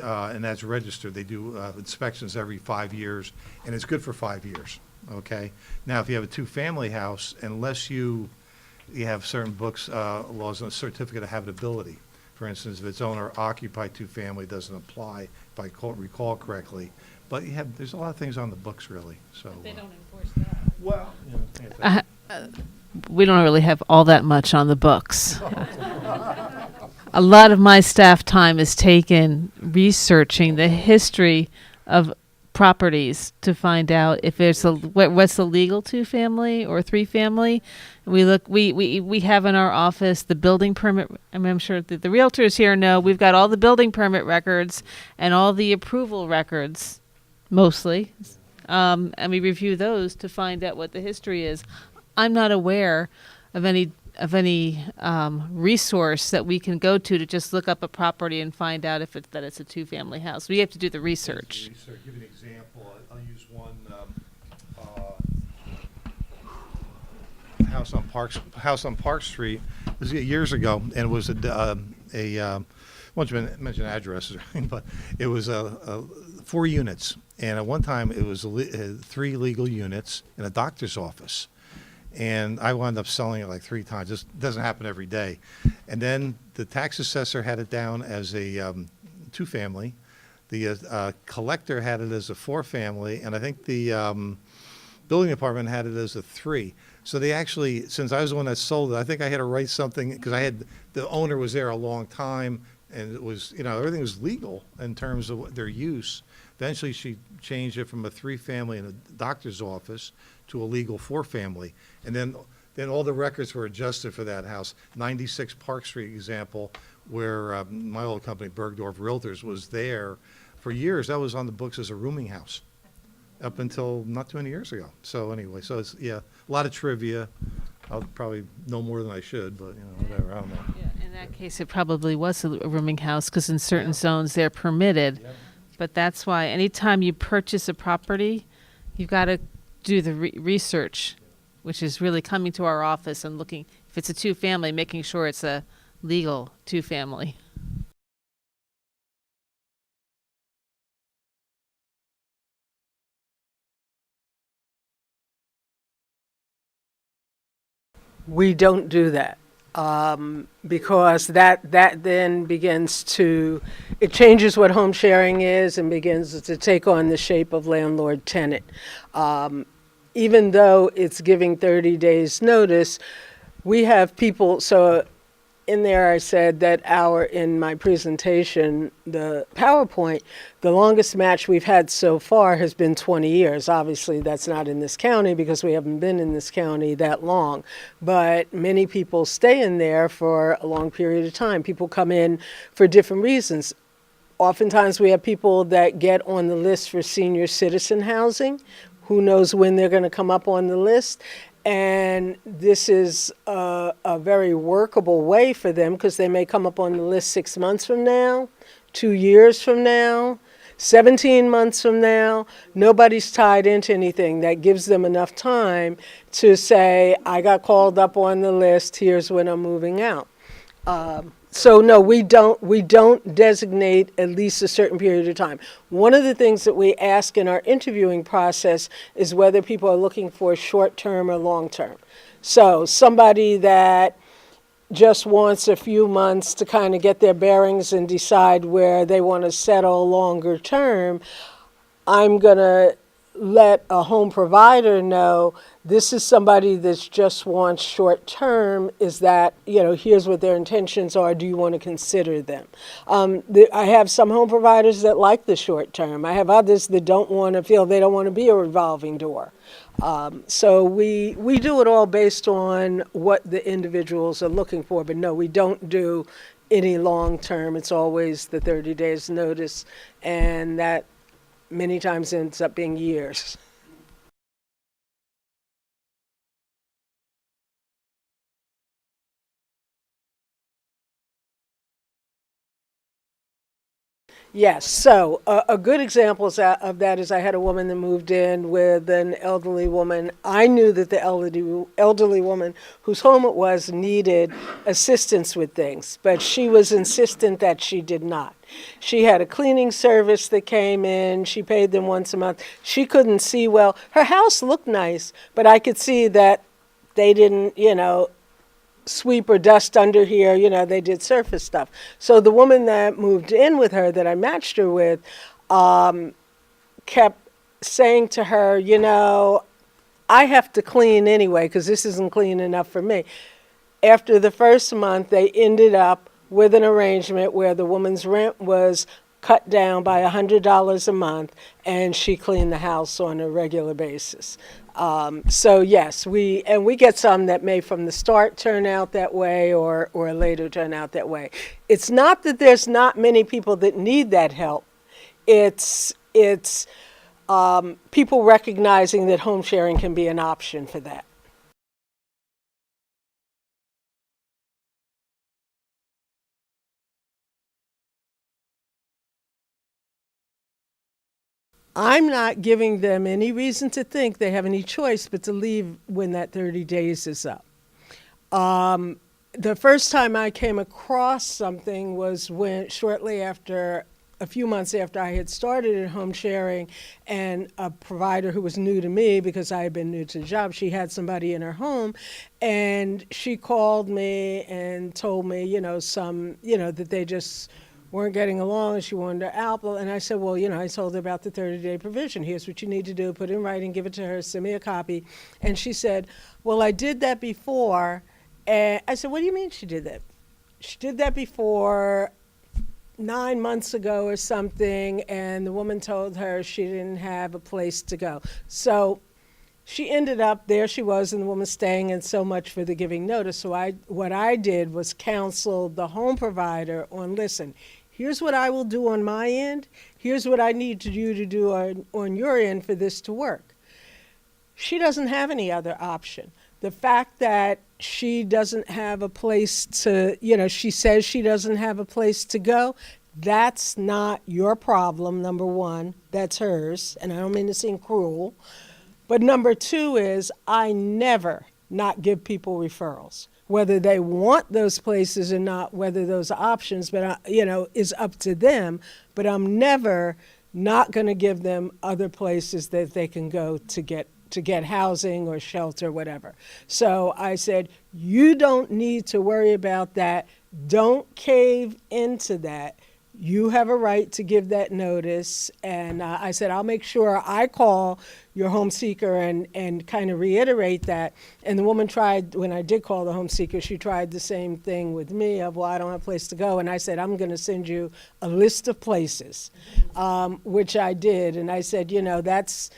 and that's registered. They do inspections every 5 years, and it's good for 5 years. Okay. Now, if you have a 2-family house, unless you have certain books, laws, and a certificate of habitability. For instance, if it's owner occupied 2-family, doesn't apply, if I recall correctly. But there's a lot of things on the books, really. So But they don't enforce that. well, We don't really have all that much on the books. A lot of my staff time is taken researching the history of properties to find out if there's what's the legal 2-family or 3-family. We have in our office the building permit. I'm sure that the realtors here know we've got all the building permit records and all the approval records, mostly, and we review those to find out what the history is. I'm not aware of any resource that we can go to just look up a property and find out if that it's a 2-family house. We have to do the research. Give you an example. I'll use one house on Park Street. This was years ago, and it was I won't mention addresses, but it was 4 units, and at one time it was 3 legal units in a doctor's office. And I wound up selling it like 3 times. This doesn't happen every day. And then the tax assessor had it down as a 2-family. The collector had it as a 4-family, and I think the building department had it as a 3. So they actually, since I was the one that sold it, I think I had to write something, because the owner was there a long time, and it was, everything was legal in terms of their use. Eventually, she changed it from a 3-family in a doctor's office to a legal 4-family. And then all the records were adjusted for that house. 96 Park Street example, where my old company, Bergdorf Realtors, was there for years. That was on the books as a rooming house up until not too many years ago. So anyway, it's, a lot of trivia. I'll probably know more than I should, but, whatever, I don't know. Yeah, in that case, it probably was a rooming house, because in certain zones they're permitted. Yep. But that's why anytime you purchase a property, you've got to do the research, which is really coming to our office and looking, if it's a 2-family, making sure it's a legal 2-family. We don't do that, because that then begins to, it changes what home sharing is and begins to take on the shape of landlord-tenant. Even though it's giving 30 days notice, we have people, so in there I said that in my presentation, the PowerPoint, the longest match we've had so far has been 20 years. Obviously, that's not in this county because we haven't been in this county that long. But many people stay in there for a long period of time. People come in for different reasons. Oftentimes, we have people that get on the list for senior citizen housing. Who knows when they're going to come up on the list? And this is a very workable way for them, because they may come up on the list 6 months from now, 2 years from now, 17 months from now. Nobody's tied into anything. That gives them enough time to say, I got called up on the list, here's when I'm moving out. So no, we don't designate at least a certain period of time. One of the things that we ask in our interviewing process is whether people are looking for short-term or long-term. So somebody that just wants a few months to kind of get their bearings and decide where they want to settle longer term, I'm going to let a home provider know this is somebody that just wants short term. Is that, here's what their intentions are. Do you want to consider them? I have some home providers that like the short term. I have others that they don't want to be a revolving door. So we do it all based on what the individuals are looking for. But no, we don't do any long term. It's always the 30 days notice, and that many times ends up being years. Yes, so a good example of that is I had a woman that moved in with an elderly woman. I knew that the elderly woman whose home it was needed assistance with things, but she was insistent that she did not. She had a cleaning service that came in. She paid them once a month. She couldn't see well. Her house looked nice, but I could see that they didn't, sweep or dust under here. They did surface stuff. So the woman that moved in with her, that I matched her with, kept saying to her, I have to clean anyway because this isn't clean enough for me. After the first month, they ended up with an arrangement where the woman's rent was cut down by $100 a month, and she cleaned the house on a regular basis. So yes, we get some that may from the start turn out that way or later turn out that way. It's not that there's not many people that need that help. It's people recognizing that home sharing can be an option for that. I'm not giving them any reason to think they have any choice but to leave when that 30 days is up. The first time I came across something was when shortly after, a few months after I had started in home sharing, and a provider who was new to me because I had been new to the job, she had somebody in her home, and she called me and told me, that they just weren't getting along and she wanted her out. And I said, well, I told her about the 30-day provision. Here's what you need to do. Put it in writing, give it to her, send me a copy. And she said, well, I did that before. And I said, what do you mean she did that? She did that before 9 months ago or something, and the woman told her she didn't have a place to go. So she ended up, there she was, and the woman staying, and so much for the giving notice. So what I did was counsel the home provider on, listen, here's what I will do on my end. Here's what I need you to do on your end for this to work. She doesn't have any other option. The fact that she doesn't have a place to, she says she doesn't have a place to go, that's not your problem, number one. That's hers, and I don't mean to seem cruel. But number two is I never not give people referrals. Whether they want those places or not, whether those are options, but is up to them. But I'm never not going to give them other places that they can go to get housing or shelter, whatever. So I said, you don't need to worry about that. Don't cave into that. You have a right to give that notice. And I said, I'll make sure I call your home seeker and kind of reiterate that. And the woman tried, when I did call the home seeker, she tried the same thing with me of, well, I don't have a place to go. And I said, I'm going to send you a list of places, which I did. And I said, that's,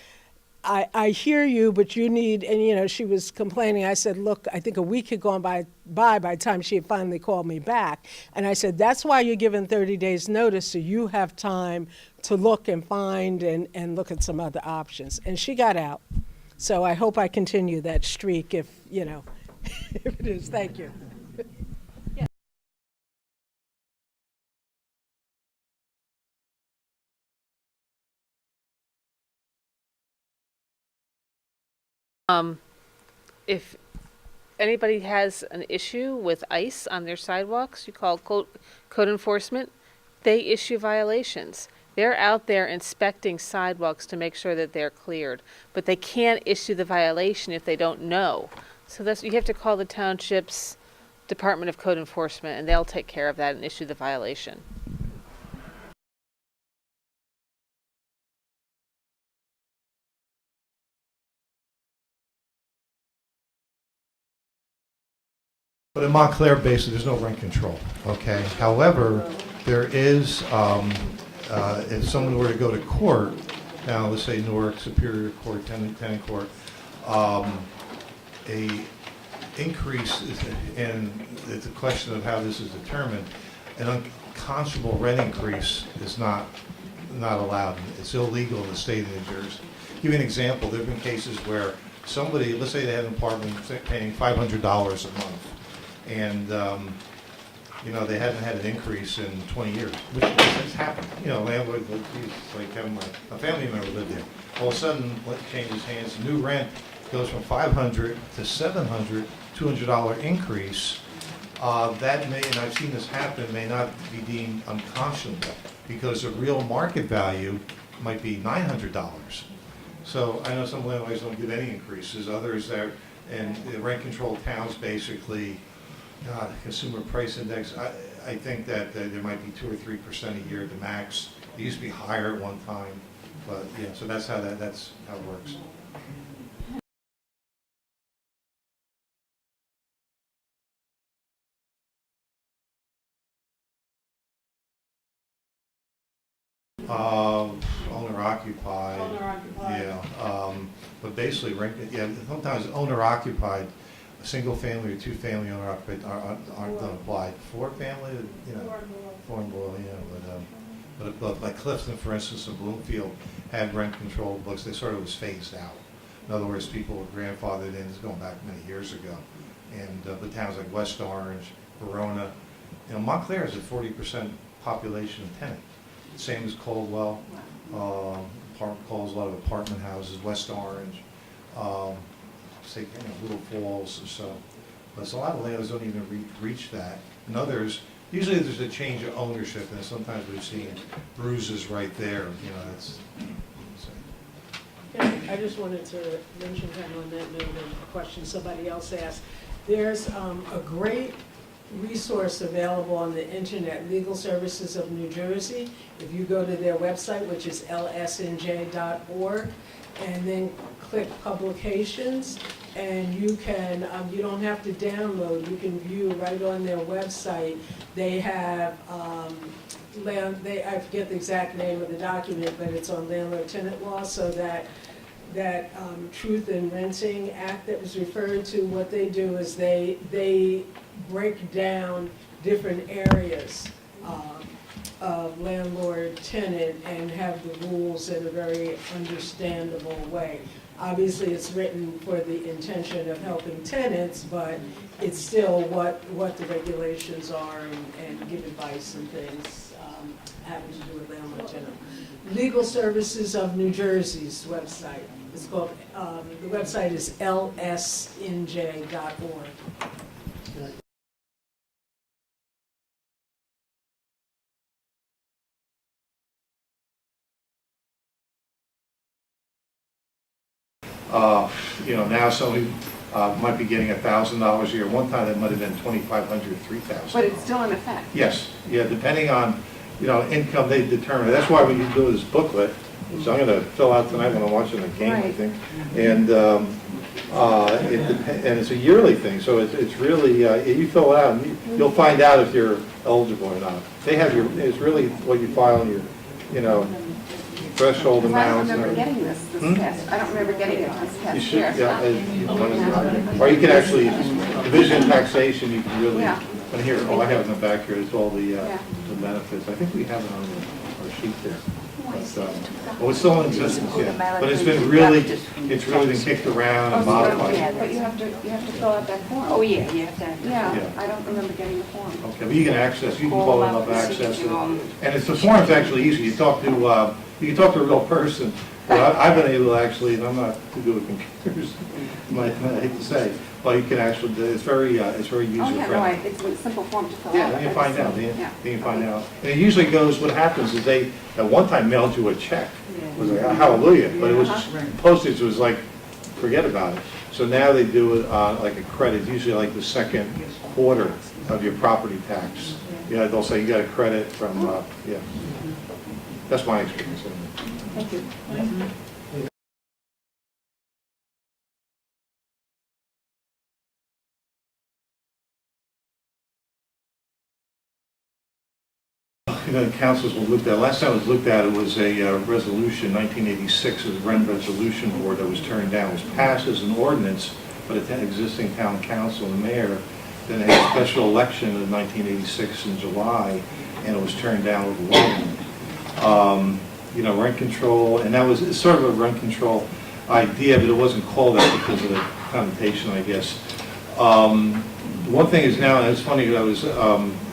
I hear you, but you need, and she was complaining. I said, look, I think a week had gone by the time she had finally called me back. And I said, that's why you're given 30 days notice, so you have time to look and find and look at some other options. And she got out. So I hope I continue that streak if if it is. Thank you. If anybody has an issue with ice on their sidewalks, you call code enforcement, they issue violations. They're out there inspecting sidewalks to make sure that they're cleared, but they can't issue the violation if they don't know. So you have to call the township's Department of Code Enforcement, and they'll take care of that and issue the violation. But in Montclair, basically, there's no rent control, okay? However, there is, if someone were to go to court, now let's say Newark, Superior Court, Tenant Court, a increase, and it's a question of how this is determined, an unconscionable rent increase is not allowed. It's illegal in the state of New Jersey. Give you an example, there have been cases where somebody, let's say they had an apartment paying $500 a month, and they hadn't had an increase in 20 years, which has happened. Landlord, like having a family member live there. All of a sudden, what changes hands? New rent goes from $500 to $700, $200 increase. That may, and I've seen this happen, may not be deemed unconscionable because the real market value might be $900. So I know some landlords don't give any increases. Others that, and the rent control towns basically. Consumer price index, I think that there might be 2 or 3% a year at the max. It used to be higher at one time, but yeah, so that's how it works. Owner occupied. Owner occupied. Yeah, but basically, sometimes owner occupied, a single family or two family owner occupied aren't applied. Four family, four and below, but like Clifton, for instance, and Bloomfield had rent control books. They sort of was phased out. In other words, people were grandfathered in. This is going back many years ago. And the towns like West Orange, Verona, Montclair is a 40% population of tenant. Same as Caldwell. Caldwell's a lot of apartment houses. West Orange, say Little Falls or so. But a lot of landlords don't even reach that. And others, usually there's a change of ownership, and sometimes we've seen bruises right there. That's. I just wanted to mention kind of on that note of a question somebody else asked. There's a great resource available on the internet, Legal Services of New Jersey. If you go to their website, which is lsnj.org, and then click publications, and you can, you don't have to download, you can view right on their website. They have, I forget the exact name of the document, but it's on landlord-tenant law, so that Truth in Renting Act that was referred to, what they do is they break down different areas of landlord-tenant and have the rules in a very understandable way. Obviously, it's written for the intention of helping tenants, but it's still what the regulations are and give advice and things having to do with landlord-tenant. Legal Services of New Jersey's website. It's called, the website is lsnj.org. Now somebody might be getting $1,000 a year. One time that might have been $2,500, $3,000. But it's still in effect. Yes, yeah, depending on, income they determine. That's why we do this booklet, which I'm going to fill out tonight when I'm watching the game, I think. And and it's a yearly thing, so it's really, you fill it out, and you'll find out if you're eligible or not. They have it's really what you file in your, threshold amounts. I don't remember getting this past. I don't remember getting it this past You should, year. yeah. Or you can actually, division taxation, you can really, but here, I have it in the back here, it's all the benefits. I think we have it on our sheet there. But it's still in existence, yeah. But it's really been kicked around and modified. But you have to fill out that form. Oh, yeah, you have to. Yeah, I don't remember getting the form. Okay, but you can call them up, access it. And the form's actually easy. You can talk to a real person. Well, I've been able to actually, and I'm not too good with computers, I hate to say, but you can actually, it's very user-friendly. Oh, yeah, no, it's a simple form to fill out. Yeah, then you find out. Then you find out. And it usually goes, what happens is they, at one time, mailed you a check. It was like, hallelujah. But it was, postage was like, forget about it. So now they do it like a credit, usually like the second quarter of your property tax. They'll say you got a credit from, That's my experience. Thank you. Councils will look at. Last time it was looked at, it was a resolution, 1986, it was a rent resolution board that was turned down. It was passed as an ordinance, but an existing town council and mayor then had a special election in 1986 in July, and it was turned down overwhelmingly. Rent control, and that was sort of a rent control idea, but it wasn't called that because of the connotation, I guess. One thing is now, and it's funny, I was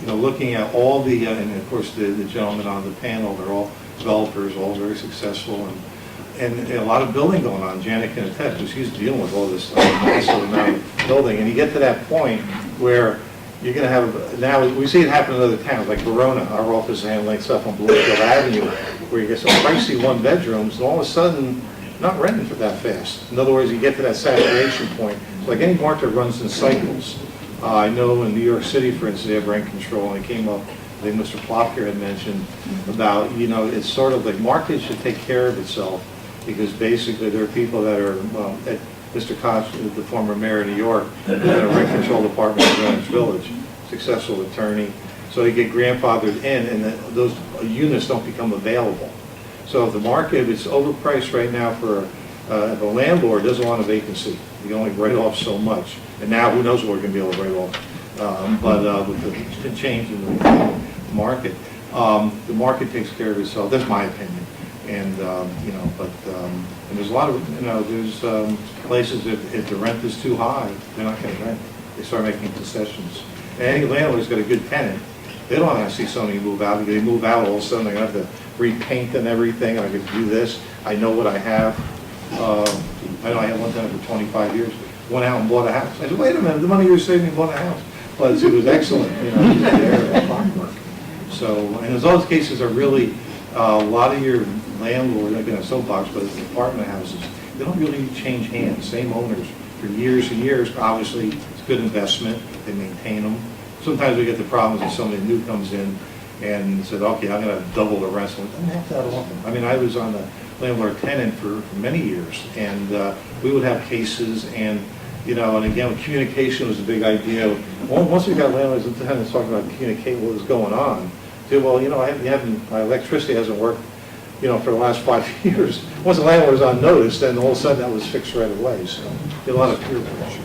looking at all the, and of course the gentlemen on the panel, they're all developers, all very successful, and a lot of building going on. Janet can attest, because she's dealing with all this massive amount of building, and you get to that point where you're going to have, now we see it happen in other towns, like Verona, our office is handling stuff on Bloomfield Avenue, where you get some pricey one bedrooms, and all of a sudden, not renting for that fast. In other words, you get to that saturation point. It's like any market runs in cycles. I know in New York City, for instance, they have rent control, and it came up, I think Mr. Plotker had mentioned about, it's sort of like market should take care of itself, because basically there are people that are, Mr. Koch, the former mayor of New York, had a rent control department in Greenwich Village, successful attorney, so they get grandfathered in, and those units don't become available. So if the market is overpriced right now for, if a landlord doesn't want a vacancy, you can only write off so much. And now, who knows what we're going to be able to write off. But with the change in the market takes care of itself. That's my opinion. And, you know, but, and there's a lot of, you know, there's places, if the rent is too high, they're not going to rent. They start making concessions. And any landlord's got a good tenant, they don't want to see somebody move out. Because they move out, all of a sudden they're going to have to repaint and everything. I could do this. I know what I have. I know I had one tenant for 25 years. Went out and bought a house. I said, wait a minute, the money you were saving bought a house. But it was excellent, you know, it was there at clockwork. So, and as those cases are really, a lot of your landlords, I've been a soapbox, but it's apartment houses, they don't really change hands. Same owners for years and years. Obviously, it's a good investment. They maintain them. Sometimes we get the problems if somebody new comes in and said, okay, I'm going to double the rent. So I don't have that often. I mean, I was on the landlord tenant for many years, and we would have cases, and you know, and again, communication was a big idea. Once we got landlords and tenants talking about communicating what was going on, say, well, you know, my electricity hasn't worked, you know, for the last 5 years. Once the landlord was on notice, then all of a sudden that was fixed right away. So, a lot of peer pressure.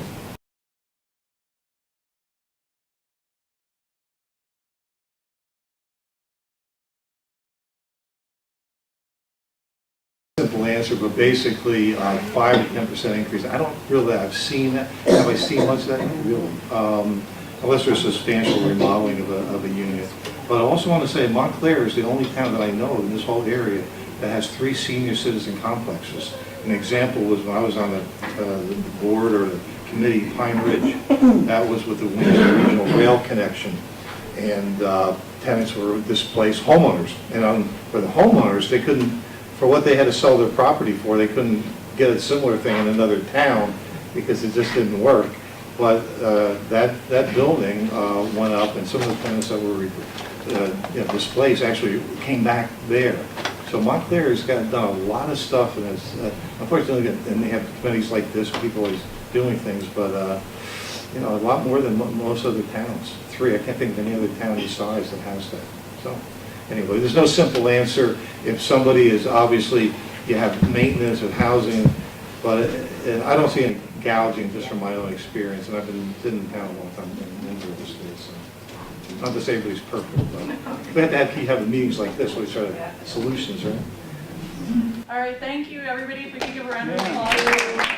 Simple answer, but basically 5 to 10% increase. I don't really, I've seen that. Have I seen much of that? Not really. Unless there's substantial remodeling of a unit. But I also want to say Montclair is the only town that I know in this whole area that has 3 senior citizen complexes. An example was when I was on the board or the committee, Pine Ridge. That was with the Windsor Regional Rail connection. And tenants were displaced, homeowners. And for the homeowners, they couldn't, for what they had to sell their property for, they couldn't get a similar thing in another town because it just didn't work. But that building went up, and some of the tenants that were displaced actually came back there. So Montclair has done a lot of stuff, and it's unfortunately, and they have committees like this, people always doing things, but you know, a lot more than most other towns. 3, I can't think of any other town this size that has that. So. Anyway, there's no simple answer. If somebody is obviously, you have maintenance of housing, but I don't see any gouging just from my own experience, and I've been in town a long time in the state. So not to say everybody's perfect, but we have to have meetings like this where we try to solutions, right? All right, thank you everybody. If we can give a round of applause.